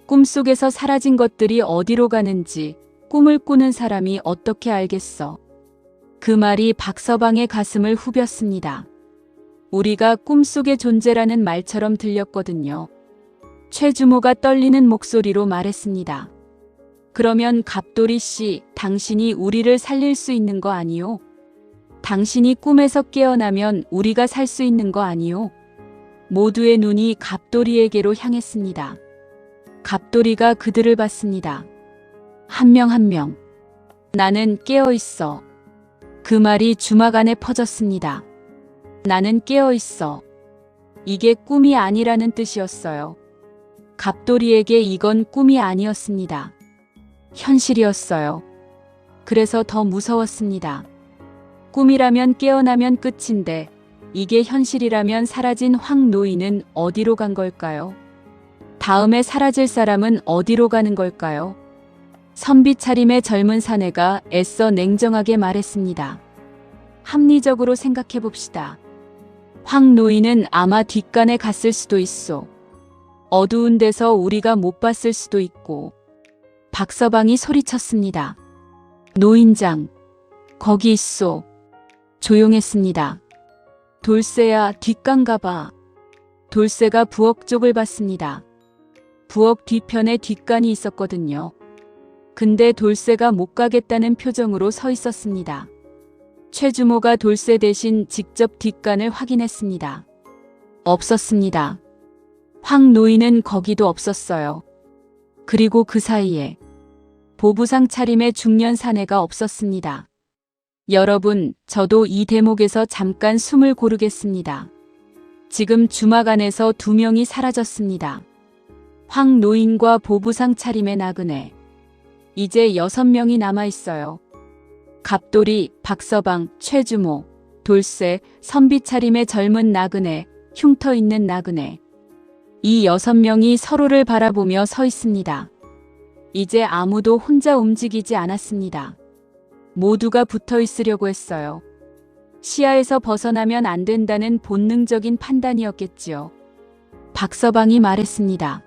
꿈속에서 사라진 것들이 어디로 가는지 꿈을 꾸는 사람이 어떻게 알겠어. 그 말이 박서방의 가슴을 후볐습니다. 우리가 꿈속의 존재라는 말처럼 들렸거든요. 최주모가 떨리는 목소리로 말했습니다. 그러면 갑돌이 씨, 당신이 우리를 살릴 수 있는 거 아니요? 당신이 꿈에서 깨어나면 우리가 살 수 있는 거 아니요? 모두의 눈이 갑돌이에게로 향했습니다. 갑돌이가 그들을 봤습니다. 한 명 한 명. 나는 깨어 있어. 그 말이 주막 안에 퍼졌습니다. 나는 깨어 있어. 이게 꿈이 아니라는 뜻이었어요. 갑돌이에게 이건 꿈이 아니었습니다. 현실이었어요. 그래서 더 무서웠습니다. 꿈이라면 깨어나면 끝인데 이게 현실이라면 사라진 황 노인은 어디로 간 걸까요? 다음에 사라질 사람은 어디로 가는 걸까요? 선비 차림의 젊은 사내가 애써 냉정하게 말했습니다. 합리적으로 생각해 봅시다. 황 노인은 아마 뒷간에 갔을 수도 있소. 어두운 데서 우리가 못 봤을 수도 있고. 박서방이 소리쳤습니다. 노인장, 거기 있소. 조용했습니다. 돌쇠야, 뒷간 가봐. 돌쇠가 부엌 쪽을 봤습니다. 부엌 뒤편에 뒷간이 있었거든요. 근데 돌쇠가 못 가겠다는 표정으로 서 있었습니다. 최주모가 돌쇠 대신 직접 뒷간을 확인했습니다. 없었습니다. 황 노인은 거기도 없었어요. 그리고 그 사이에 보부상 차림의 중년 사내가 없었습니다. 여러분, 저도 이 대목에서 잠깐 숨을 고르겠습니다. 지금 주막 안에서 2명이 사라졌습니다. 황 노인과 보부상 차림의 나그네. 이제 6명이 남아있어요. 갑돌이, 박서방, 최주모, 돌쇠, 선비 차림의 젊은 나그네, 흉터 있는 나그네. 이 6명이 서로를 바라보며 서 있습니다. 이제 아무도 혼자 움직이지 않았습니다. 모두가 붙어 있으려고 했어요. 시야에서 벗어나면 안 된다는 본능적인 판단이었겠지요. 박서방이 말했습니다.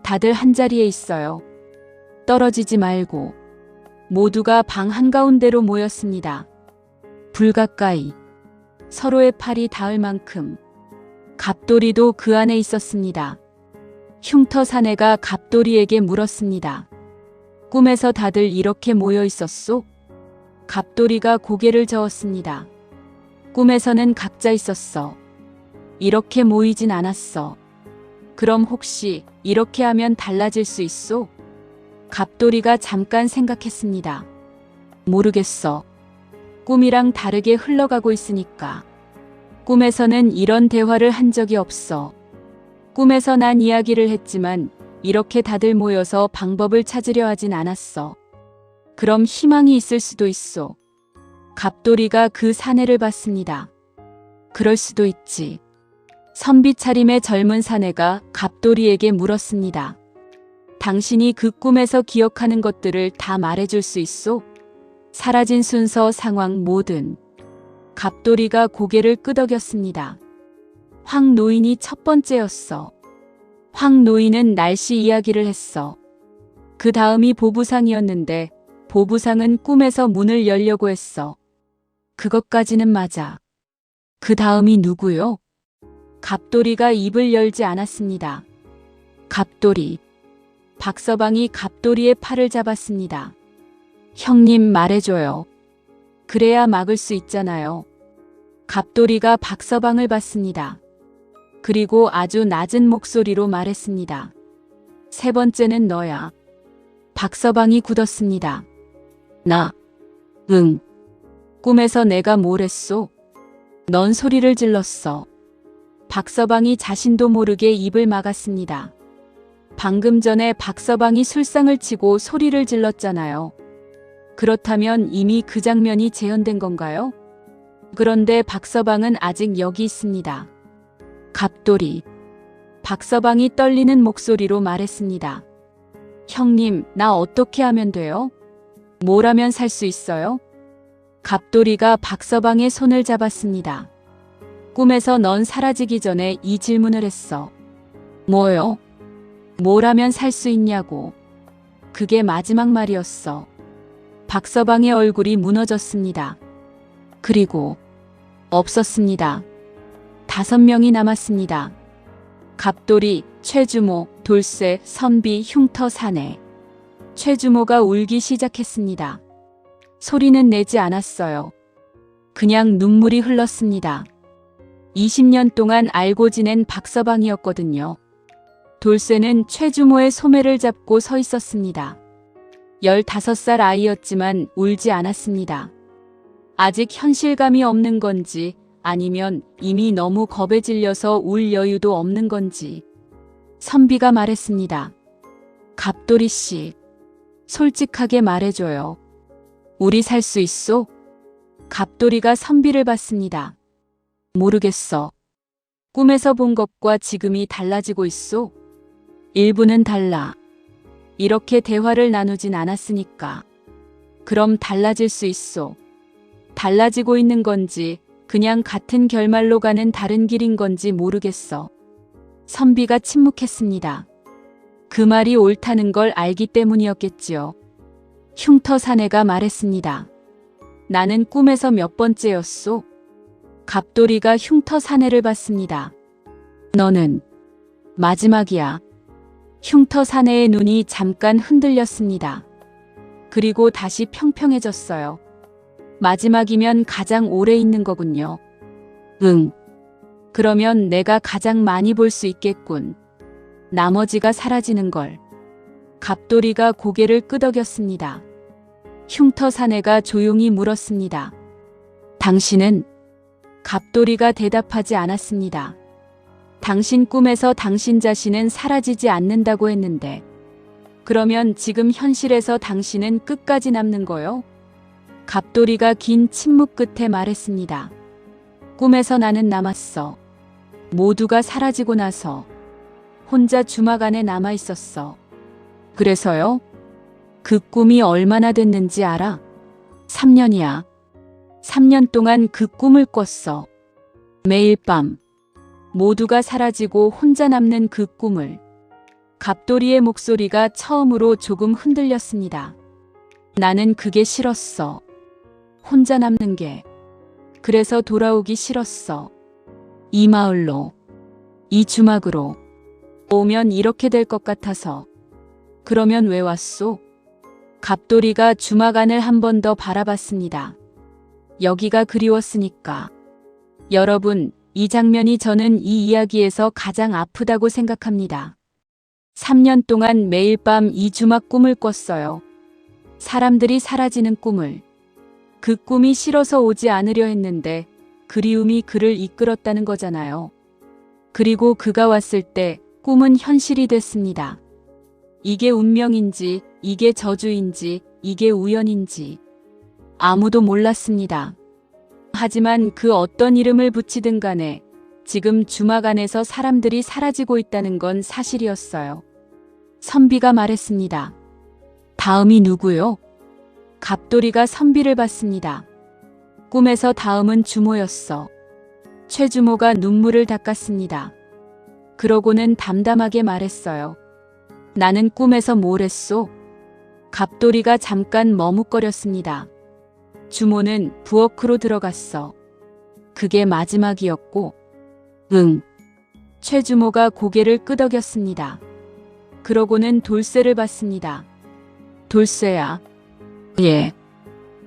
다들 한자리에 있어요. 떨어지지 말고. 모두가 방 한가운데로 모였습니다. 불 가까이. 서로의 팔이 닿을 만큼. 갑돌이도 그 안에 있었습니다. 흉터 사내가 갑돌이에게 물었습니다. 꿈에서 다들 이렇게 모여 있었소? 갑돌이가 고개를 저었습니다. 꿈에서는 각자 있었어. 이렇게 모이진 않았어. 그럼 혹시 이렇게 하면 달라질 수 있어? 갑돌이가 잠깐 생각했습니다. 모르겠어. 꿈이랑 다르게 흘러가고 있으니까. 꿈에서는 이런 대화를 한 적이 없어. 꿈에서 난 이야기를 했지만 이렇게 다들 모여서 방법을 찾으려 하진 않았어. 그럼 희망이 있을 수도 있어. 갑돌이가 그 사내를 봤습니다. 그럴 수도 있지. 선비 차림의 젊은 사내가 갑돌이에게 물었습니다. 당신이 그 꿈에서 기억하는 것들을 다 말해줄 수 있어? 사라진 순서, 상황, 뭐든. 갑돌이가 고개를 끄덕였습니다. 황 노인이 첫 번째였어. 황 노인은 날씨 이야기를 했어. 그 다음이 보부상이었는데 보부상은 꿈에서 문을 열려고 했어. 그것까지는 맞아. 그 다음이 누구요? 갑돌이가 입을 열지 않았습니다. 갑돌이. 박서방이 갑돌이의 팔을 잡았습니다. 형님 말해줘요. 그래야 막을 수 있잖아요. 갑돌이가 박서방을 봤습니다. 그리고 아주 낮은 목소리로 말했습니다. 세 번째는 너야. 박서방이 굳었습니다. 나. 응. 꿈에서 내가 뭘 했소? 넌 소리를 질렀어. 박서방이 자신도 모르게 입을 막았습니다. 방금 전에 박서방이 술상을 치고 소리를 질렀잖아요. 그렇다면 이미 그 장면이 재현된 건가요? 그런데 박서방은 아직 여기 있습니다. 갑돌이. 박서방이 떨리는 목소리로 말했습니다. 형님, 나 어떻게 하면 돼요? 뭘 하면 살 수 있어요? 갑돌이가 박서방의 손을 잡았습니다. 꿈에서 넌 사라지기 전에 이 질문을 했어. 뭐요? 뭘 하면 살 수 있냐고. 그게 마지막 말이었어. 박서방의 얼굴이 무너졌습니다. 그리고 없었습니다. 5명이 남았습니다. 갑돌이, 최주모, 돌쇠, 선비, 흉터, 사내. 최주모가 울기 시작했습니다. 소리는 내지 않았어요. 그냥 눈물이 흘렀습니다. 20년 동안 알고 지낸 박서방이었거든요. 돌쇠는 최주모의 소매를 잡고 서 있었습니다. 15살 아이였지만 울지 않았습니다. 아직 현실감이 없는 건지 아니면 이미 너무 겁에 질려서 울 여유도 없는 건지. 선비가 말했습니다. 갑돌이 씨, 솔직하게 말해줘요. 우리 살 수 있어? 갑돌이가 선비를 봤습니다. 모르겠어. 꿈에서 본 것과 지금이 달라지고 있어? 일부는 달라. 이렇게 대화를 나누진 않았으니까. 그럼 달라질 수 있어. 달라지고 있는 건지 그냥 같은 결말로 가는 다른 길인 건지 모르겠어. 선비가 침묵했습니다. 그 말이 옳다는 걸 알기 때문이었겠지요. 흉터 사내가 말했습니다. 나는 꿈에서 몇 번째였소? 갑돌이가 흉터 사내를 봤습니다. 너는 마지막이야. 흉터 사내의 눈이 잠깐 흔들렸습니다. 그리고 다시 평평해졌어요. 마지막이면 가장 오래 있는 거군요. 응. 그러면 내가 가장 많이 볼 수 있겠군. 나머지가 사라지는 걸. 갑돌이가 고개를 끄덕였습니다. 흉터 사내가 조용히 물었습니다. 당신은? 갑돌이가 대답하지 않았습니다. 당신 꿈에서 당신 자신은 사라지지 않는다고 했는데 그러면 지금 현실에서 당신은 끝까지 남는 거요? 갑돌이가 긴 침묵 끝에 말했습니다. 꿈에서 나는 남았어. 모두가 사라지고 나서 혼자 주막 안에 남아 있었어. 그래서요? 그 꿈이 얼마나 됐는지 알아? 3년이야. 3년 동안 그 꿈을 꿨어. 매일 밤. 모두가 사라지고 혼자 남는 그 꿈을. 갑돌이의 목소리가 처음으로 조금 흔들렸습니다. 나는 그게 싫었어. 혼자 남는 게. 그래서 돌아오기 싫었어. 이 마을로. 이 주막으로. 오면 이렇게 될 것 같아서. 그러면 왜 왔소? 갑돌이가 주막 안을 한 번 더 바라봤습니다. 여기가 그리웠으니까. 여러분, 이 장면이 저는 이 이야기에서 가장 아프다고 생각합니다. 3년 동안 매일 밤 이 주막 꿈을 꿨어요. 사람들이 사라지는 꿈을. 그 꿈이 싫어서 오지 않으려 했는데 그리움이 그를 이끌었다는 거잖아요. 그리고 그가 왔을 때 꿈은 현실이 됐습니다. 이게 운명인지, 이게 저주인지, 이게 우연인지 아무도 몰랐습니다. 하지만 그 어떤 이름을 붙이든 간에 지금 주막 안에서 사람들이 사라지고 있다는 건 사실이었어요. 선비가 말했습니다. 다음이 누구요? 갑돌이가 선비를 봤습니다. 꿈에서 다음은 주모였어. 최주모가 눈물을 닦았습니다. 그러고는 담담하게 말했어요. 나는 꿈에서 뭘 했소? 갑돌이가 잠깐 머뭇거렸습니다. 주모는 부엌으로 들어갔어. 그게 마지막이었고. 응. 최주모가 고개를 끄덕였습니다. 그러고는 돌쇠를 봤습니다. 돌쇠야. 예.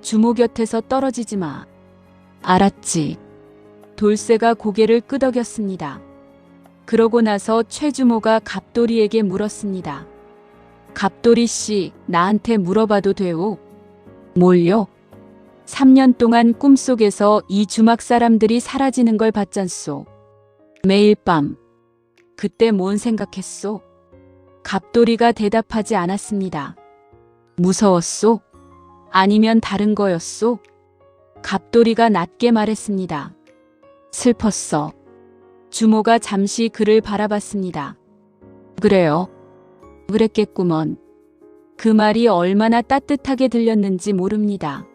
주모 곁에서 떨어지지 마. 알았지. 돌쇠가 고개를 끄덕였습니다. 그러고 나서 최주모가 갑돌이에게 물었습니다. 갑돌이 씨, 나한테 물어봐도 돼요? 뭘요? 3년 동안 꿈속에서 이 주막 사람들이 사라지는 걸 봤잖소. 매일 밤. 그때 뭔 생각했소? 갑돌이가 대답하지 않았습니다. 무서웠소? 아니면 다른 거였소? 갑돌이가 낮게 말했습니다. 슬펐어. 주모가 잠시 그를 바라봤습니다. 그래요. 그랬겠구먼. 그 말이 얼마나 따뜻하게 들렸는지 모릅니다.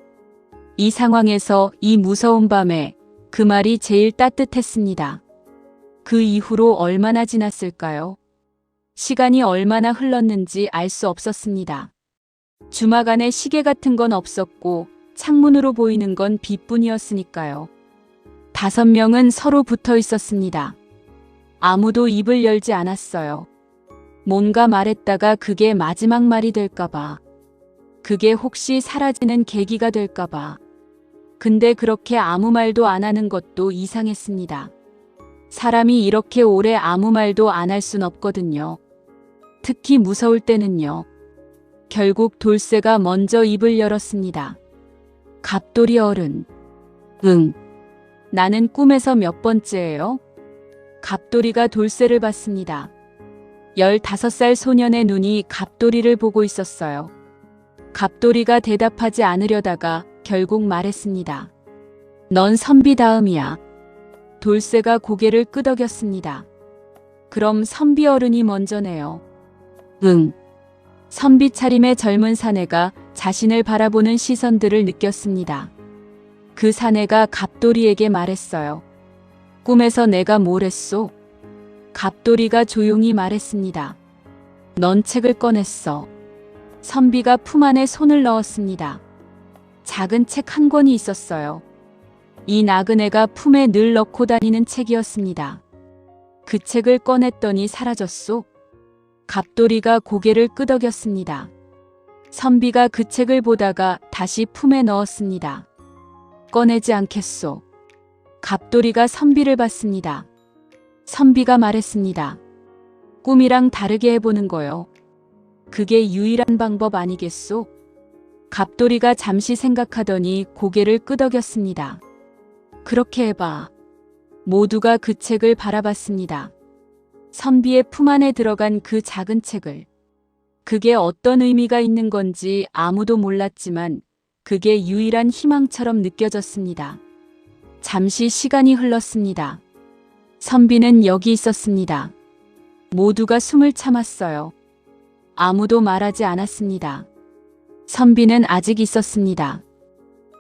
이 상황에서 이 무서운 밤에 그 말이 제일 따뜻했습니다. 그 이후로 얼마나 지났을까요? 시간이 얼마나 흘렀는지 알 수 없었습니다. 주막 안에 시계 같은 건 없었고 창문으로 보이는 건 빛뿐이었으니까요. 5명은 서로 붙어 있었습니다. 아무도 입을 열지 않았어요. 뭔가 말했다가 그게 마지막 말이 될까봐. 그게 혹시 사라지는 계기가 될까봐. 근데 그렇게 아무 말도 안 하는 것도 이상했습니다. 사람이 이렇게 오래 아무 말도 안 할 순 없거든요. 특히 무서울 때는요. 결국 돌쇠가 먼저 입을 열었습니다. 갑돌이 어른. 응. 나는 꿈에서 몇 번째예요? 갑돌이가 돌쇠를 봤습니다. 15살 소년의 눈이 갑돌이를 보고 있었어요. 갑돌이가 대답하지 않으려다가 결국 말했습니다. 넌 선비 다음이야. 돌쇠가 고개를 끄덕였습니다. 그럼 선비 어른이 먼저네요. 응. 선비 차림의 젊은 사내가 자신을 바라보는 시선들을 느꼈습니다. 그 사내가 갑돌이에게 말했어요. 꿈에서 내가 뭘 했소? 갑돌이가 조용히 말했습니다. 넌 책을 꺼냈어. 선비가 품 안에 손을 넣었습니다. 작은 책 한 권이 있었어요. 이 나그네가 품에 늘 넣고 다니는 책이었습니다. 그 책을 꺼냈더니 사라졌소? 갑돌이가 고개를 끄덕였습니다. 선비가 그 책을 보다가 다시 품에 넣었습니다. 꺼내지 않겠소. 갑돌이가 선비를 봤습니다. 선비가 말했습니다. 꿈이랑 다르게 해보는 거요. 그게 유일한 방법 아니겠소? 갑돌이가 잠시 생각하더니 고개를 끄덕였습니다. 그렇게 해봐. 모두가 그 책을 바라봤습니다. 선비의 품 안에 들어간 그 작은 책을. 그게 어떤 의미가 있는 건지 아무도 몰랐지만 그게 유일한 희망처럼 느껴졌습니다. 잠시 시간이 흘렀습니다. 선비는 여기 있었습니다. 모두가 숨을 참았어요. 아무도 말하지 않았습니다. 선비는 아직 있었습니다.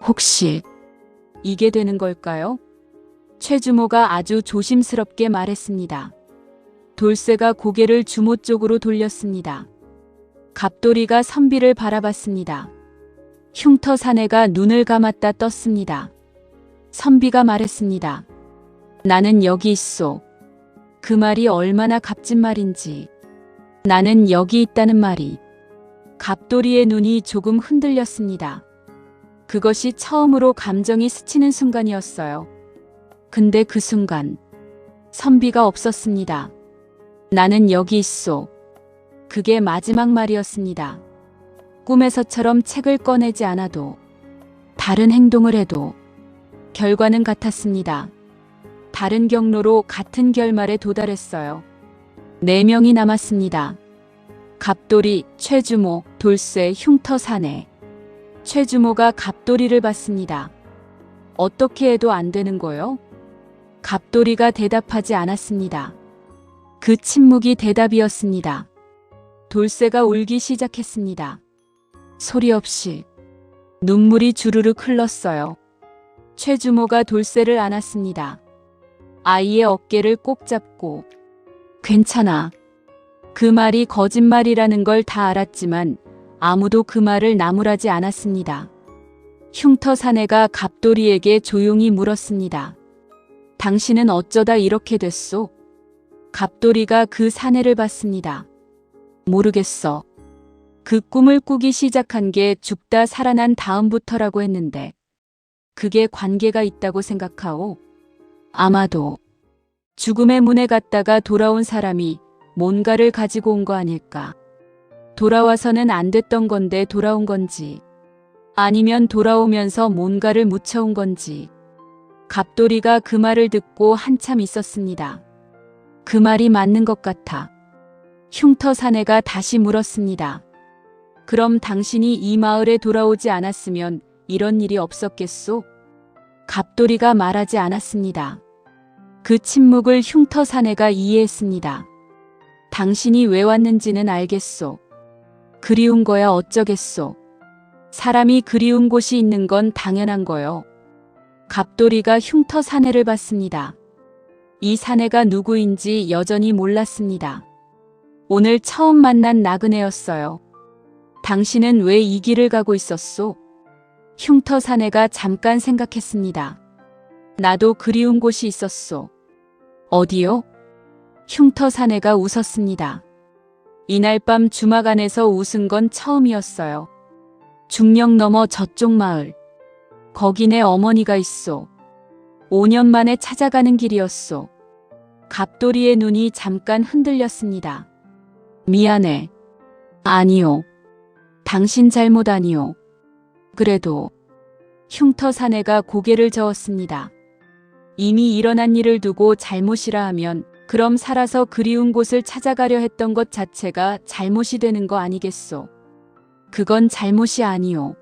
혹시 이게 되는 걸까요? 최주모가 아주 조심스럽게 말했습니다. 돌쇠가 고개를 주모 쪽으로 돌렸습니다. 갑돌이가 선비를 바라봤습니다. 흉터 사내가 눈을 감았다 떴습니다. 선비가 말했습니다. 나는 여기 있소. 그 말이 얼마나 값진 말인지. 나는 여기 있다는 말이. 갑돌이의 눈이 조금 흔들렸습니다. 그것이 처음으로 감정이 스치는 순간이었어요. 근데 그 순간 선비가 없었습니다. 나는 여기 있소. 그게 마지막 말이었습니다. 꿈에서처럼 책을 꺼내지 않아도, 다른 행동을 해도 결과는 같았습니다. 다른 경로로 같은 결말에 도달했어요. 4명이 남았습니다. 갑돌이, 최주모, 돌쇠, 흉터, 사내. 최주모가 갑돌이를 봤습니다. 어떻게 해도 안 되는 거요? 갑돌이가 대답하지 않았습니다. 그 침묵이 대답이었습니다. 돌쇠가 울기 시작했습니다. 소리 없이 눈물이 주르륵 흘렀어요. 최주모가 돌쇠를 안았습니다. 아이의 어깨를 꼭 잡고 괜찮아. 그 말이 거짓말이라는 걸 다 알았지만 아무도 그 말을 나무라지 않았습니다. 흉터 사내가 갑돌이에게 조용히 물었습니다. 당신은 어쩌다 이렇게 됐소? 갑돌이가 그 사내를 봤습니다. 모르겠어. 그 꿈을 꾸기 시작한 게 죽다 살아난 다음부터라고 했는데 그게 관계가 있다고 생각하오? 아마도 죽음의 문에 갔다가 돌아온 사람이 뭔가를 가지고 온 거 아닐까? 돌아와서는 안 됐던 건데 돌아온 건지, 아니면 돌아오면서 뭔가를 묻혀온 건지. 갑돌이가 그 말을 듣고 한참 있었습니다. 그 말이 맞는 것 같아. 흉터 사내가 다시 물었습니다. 그럼 당신이 이 마을에 돌아오지 않았으면 이런 일이 없었겠소? 갑돌이가 말하지 않았습니다. 그 침묵을 흉터 사내가 이해했습니다. 당신이 왜 왔는지는 알겠소. 그리운 거야 어쩌겠소. 사람이 그리운 곳이 있는 건 당연한 거요. 갑돌이가 흉터 사내를 봤습니다. 이 사내가 누구인지 여전히 몰랐습니다. 오늘 처음 만난 나그네였어요. 당신은 왜 이 길을 가고 있었소? 흉터 사내가 잠깐 생각했습니다. 나도 그리운 곳이 있었소. 어디요? 흉터 사내가 웃었습니다. 이날 밤 주막 안에서 웃은 건 처음이었어요. 중령 넘어 저쪽 마을. 거기 내 어머니가 있소. 5년 만에 찾아가는 길이었소. 갑돌이의 눈이 잠깐 흔들렸습니다. 미안해. 아니요. 당신 잘못 아니요. 그래도. 흉터 사내가 고개를 저었습니다. 이미 일어난 일을 두고 잘못이라 하면 그럼 살아서 그리운 곳을 찾아가려 했던 것 자체가 잘못이 되는 거 아니겠소. 그건 잘못이 아니오.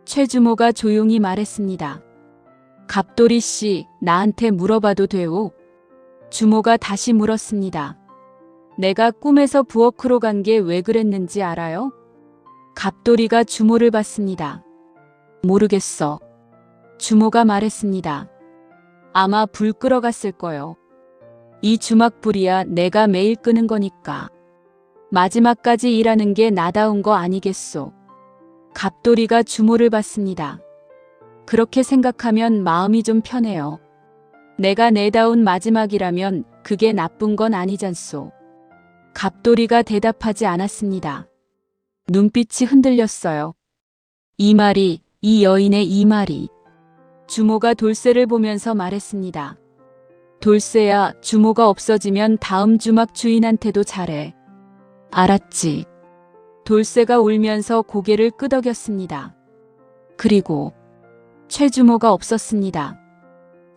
최주모가 조용히 말했습니다. 갑돌이 씨, 나한테 물어봐도 돼오? 주모가 다시 물었습니다. 내가 꿈에서 부엌으로 간 게 왜 그랬는지 알아요? 갑돌이가 주모를 봤습니다. 모르겠어. 주모가 말했습니다. 아마 불 끄러 갔을 거요. 이 주막불이야 내가 매일 끄는 거니까. 마지막까지 일하는 게 나다운 거 아니겠소. 갑돌이가 주모를 봤습니다. 그렇게 생각하면 마음이 좀 편해요. 내가 내다운 마지막이라면 그게 나쁜 건 아니잖소. 갑돌이가 대답하지 않았습니다. 눈빛이 흔들렸어요. 이 말이, 이 여인의 이 말이. 주모가 돌쇠를 보면서 말했습니다. 돌쇠야, 주모가 없어지면 다음 주막 주인한테도 잘해. 알았지. 돌쇠가 울면서 고개를 끄덕였습니다. 그리고 최주모가 없었습니다.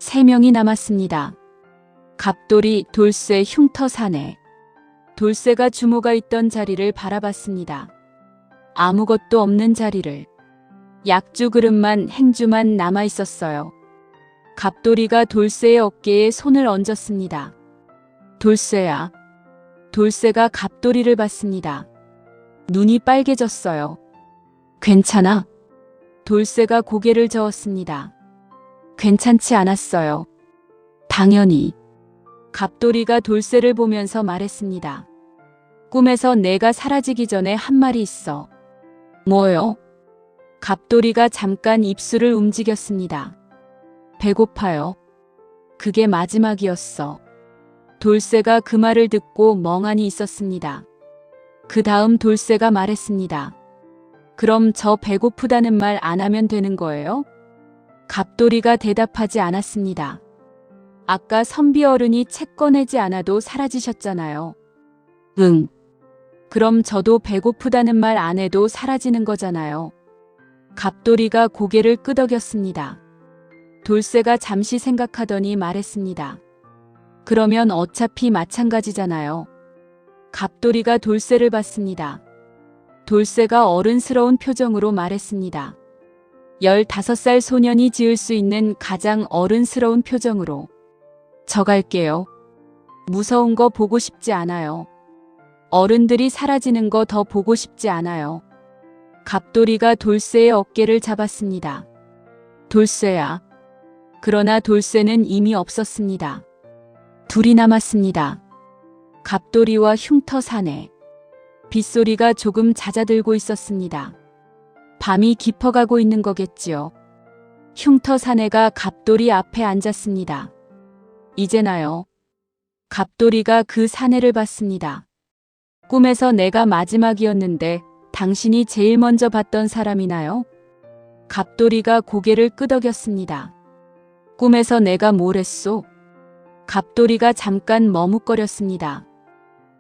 3명이 남았습니다. 갑돌이, 돌쇠, 흉터, 사내. 돌쇠가 주모가 있던 자리를 바라봤습니다. 아무것도 없는 자리를. 약주 그릇만, 행주만 남아 있었어요. 갑돌이가 돌쇠의 어깨에 손을 얹었습니다. 돌쇠야. 돌쇠가 갑돌이를 봤습니다. 눈이 빨개졌어요. 괜찮아? 돌쇠가 고개를 저었습니다. 괜찮지 않았어요. 당연히. 갑돌이가 돌쇠를 보면서 말했습니다. 꿈에서 내가 사라지기 전에 한 말이 있어. 뭐요? 갑돌이가 잠깐 입술을 움직였습니다. 배고파요. 그게 마지막이었어. 돌쇠가 그 말을 듣고 멍하니 있었습니다. 그 다음 돌쇠가 말했습니다. 그럼 저 배고프다는 말 안 하면 되는 거예요? 갑돌이가 대답하지 않았습니다. 아까 선비 어른이 책 꺼내지 않아도 사라지셨잖아요. 응. 그럼 저도 배고프다는 말 안 해도 사라지는 거잖아요. 갑돌이가 고개를 끄덕였습니다. 돌쇠가 잠시 생각하더니 말했습니다. 그러면 어차피 마찬가지잖아요. 갑돌이가 돌쇠를 봤습니다. 돌쇠가 어른스러운 표정으로 말했습니다. 15살 소년이 지을 수 있는 가장 어른스러운 표정으로. 저 갈게요. 무서운 거 보고 싶지 않아요. 어른들이 사라지는 거 더 보고 싶지 않아요. 갑돌이가 돌쇠의 어깨를 잡았습니다. 돌쇠야. 그러나 돌쇠는 이미 없었습니다. 둘이 남았습니다. 갑돌이와 흉터 사내. 빗소리가 조금 잦아들고 있었습니다. 밤이 깊어가고 있는 거겠지요. 흉터 사내가 갑돌이 앞에 앉았습니다. 이제나요. 갑돌이가 그 사내를 봤습니다. 꿈에서 내가 마지막이었는데 당신이 제일 먼저 봤던 사람이나요? 갑돌이가 고개를 끄덕였습니다. 꿈에서 내가 뭘 했소? 갑돌이가 잠깐 머뭇거렸습니다.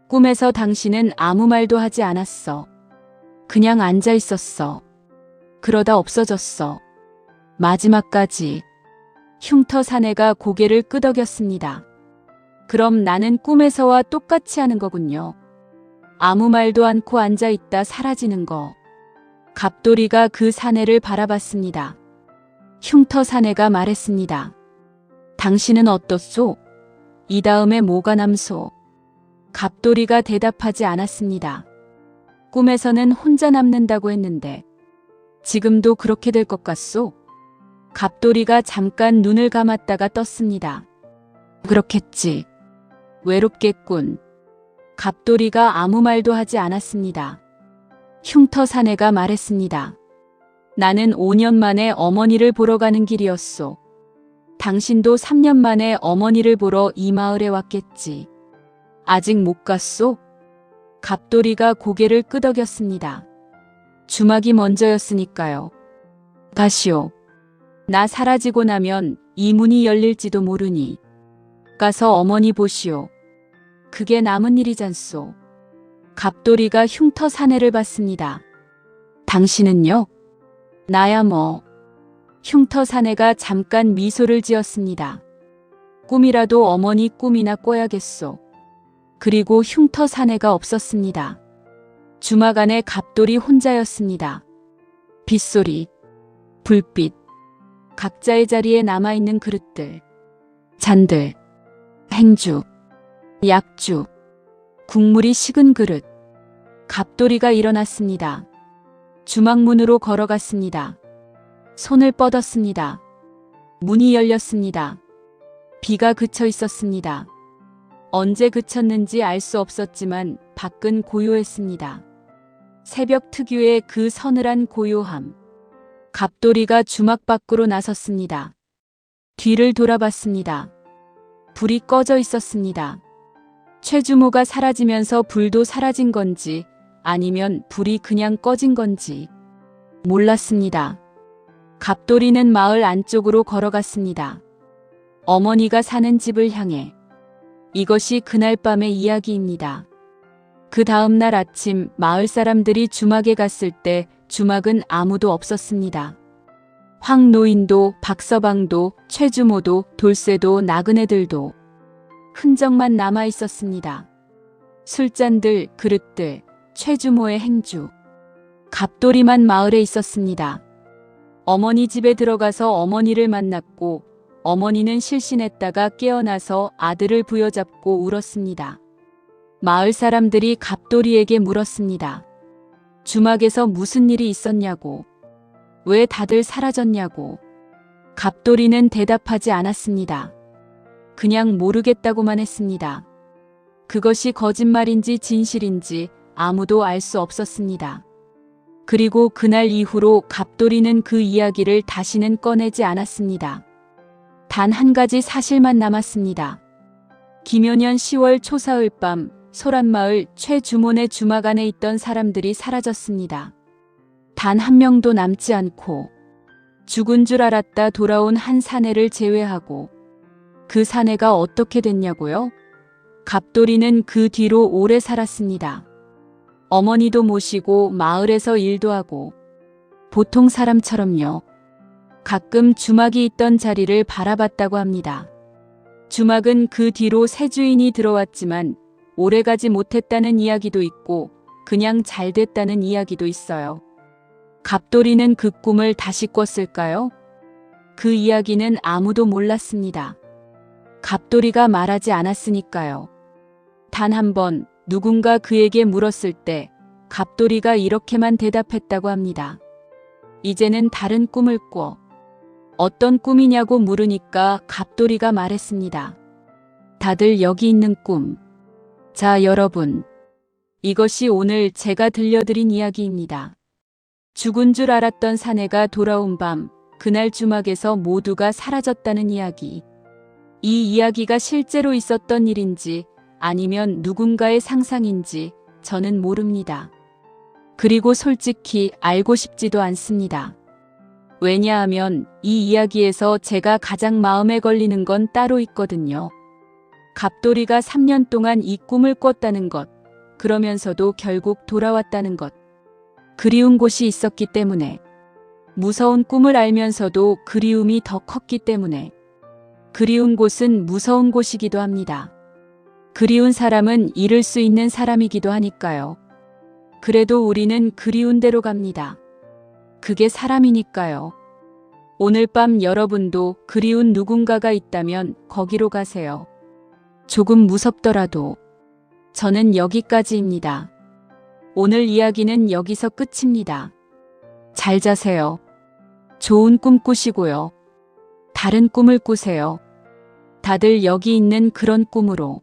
꿈에서 당신은 아무 말도 하지 않았어. 그냥 앉아 있었어. 그러다 없어졌어. 마지막까지. 흉터 사내가 고개를 끄덕였습니다. 그럼 나는 꿈에서와 똑같이 하는 거군요. 아무 말도 않고 앉아 있다 사라지는 거. 갑돌이가 그 사내를 바라봤습니다. 흉터 사내가 말했습니다. 당신은 어떻소? 이 다음에 뭐가 남소? 갑돌이가 대답하지 않았습니다. 꿈에서는 혼자 남는다고 했는데 지금도 그렇게 될 것 같소? 갑돌이가 잠깐 눈을 감았다가 떴습니다. 그렇겠지. 외롭겠군. 갑돌이가 아무 말도 하지 않았습니다. 흉터 사내가 말했습니다. 나는 5년 만에 어머니를 보러 가는 길이었소. 당신도 3년 만에 어머니를 보러 이 마을에 왔겠지. 아직 못 갔소? 갑돌이가 고개를 끄덕였습니다. 주막이 먼저였으니까요. 가시오. 나 사라지고 나면 이 문이 열릴지도 모르니. 가서 어머니 보시오. 그게 남은 일이잖소. 갑돌이가 흉터 사내를 봤습니다. 당신은요? 나야 뭐. 흉터 사내가 잠깐 미소를 지었습니다. 꿈이라도 어머니 꿈이나 꿔야겠소. 그리고 흉터 사내가 없었습니다. 주막 안에 갑돌이 혼자였습니다. 빗소리, 불빛, 각자의 자리에 남아있는 그릇들, 잔들, 행주, 약주, 국물이 식은 그릇. 갑돌이가 일어났습니다. 주막 문으로 걸어갔습니다. 손을 뻗었습니다. 문이 열렸습니다. 비가 그쳐 있었습니다. 언제 그쳤는지 알 수 없었지만 밖은 고요했습니다. 새벽 특유의 그 서늘한 고요함. 갑돌이가 주막 밖으로 나섰습니다. 뒤를 돌아봤습니다. 불이 꺼져 있었습니다. 최주모가 사라지면서 불도 사라진 건지 아니면 불이 그냥 꺼진 건지 몰랐습니다. 갑돌이는 마을 안쪽으로 걸어갔습니다. 어머니가 사는 집을 향해. 이것이 그날 밤의 이야기입니다. 그 다음 날 아침 마을 사람들이 주막에 갔을 때 주막은 아무도 없었습니다. 황 노인도 박서방도 최주모도 돌쇠도 나그네들도 흔적만 남아 있었습니다. 술잔들, 그릇들, 최주모의 행주. 갑돌이만 마을에 있었습니다. 어머니 집에 들어가서 어머니를 만났고 어머니는 실신했다가 깨어나서 아들을 부여잡고 울었습니다. 마을 사람들이 갑돌이에게 물었습니다. 주막에서 무슨 일이 있었냐고. 왜 다들 사라졌냐고. 갑돌이는 대답하지 않았습니다. 그냥 모르겠다고만 했습니다. 그것이 거짓말인지 진실인지 아무도 알 수 없었습니다. 그리고 그날 이후로 갑돌이는 그 이야기를 다시는 꺼내지 않았습니다. 단 한 가지 사실만 남았습니다. 김효년 10월 초사흘 밤 소란마을 최주몬의 주막 안에 있던 사람들이 사라졌습니다. 단 한 명도 남지 않고 죽은 줄 알았다 돌아온 한 사내를 제외하고 그 사내가 어떻게 됐냐고요? 갑돌이는 그 뒤로 오래 살았습니다. 어머니도 모시고 마을에서 일도 하고 보통 사람처럼요. 가끔 주막이 있던 자리를 바라봤다고 합니다. 주막은 그 뒤로 새 주인이 들어왔지만 오래가지 못했다는 이야기도 있고 그냥 잘 됐다는 이야기도 있어요. 갑돌이는 그 꿈을 다시 꿨을까요? 그 이야기는 아무도 몰랐습니다. 갑돌이가 말하지 않았으니까요. 단 한 번 누군가 그에게 물었을 때 갑돌이가 이렇게만 대답했다고 합니다. 이제는 다른 꿈을 꿔. 어떤 꿈이냐고 물으니까 갑돌이가 말했습니다. 다들 여기 있는 꿈. 자, 여러분. 이것이 오늘 제가 들려드린 이야기입니다. 죽은 줄 알았던 사내가 돌아온 밤, 그날 주막에서 모두가 사라졌다는 이야기. 이 이야기가 실제로 있었던 일인지 아니면 누군가의 상상인지 저는 모릅니다. 그리고 솔직히 알고 싶지도 않습니다. 왜냐하면 이 이야기에서 제가 가장 마음에 걸리는 건 따로 있거든요. 갑돌이가 3년 동안 이 꿈을 꿨다는 것, 그러면서도 결국 돌아왔다는 것. 그리운 곳이 있었기 때문에, 무서운 꿈을 알면서도 그리움이 더 컸기 때문에, 그리운 곳은 무서운 곳이기도 합니다. 그리운 사람은 잃을 수 있는 사람이기도 하니까요. 그래도 우리는 그리운 데로 갑니다. 그게 사람이니까요. 오늘 밤 여러분도 그리운 누군가가 있다면 거기로 가세요. 조금 무섭더라도. 저는 여기까지입니다. 오늘 이야기는 여기서 끝입니다. 잘 자세요. 좋은 꿈 꾸시고요. 다른 꿈을 꾸세요. 다들 여기 있는 그런 꿈으로.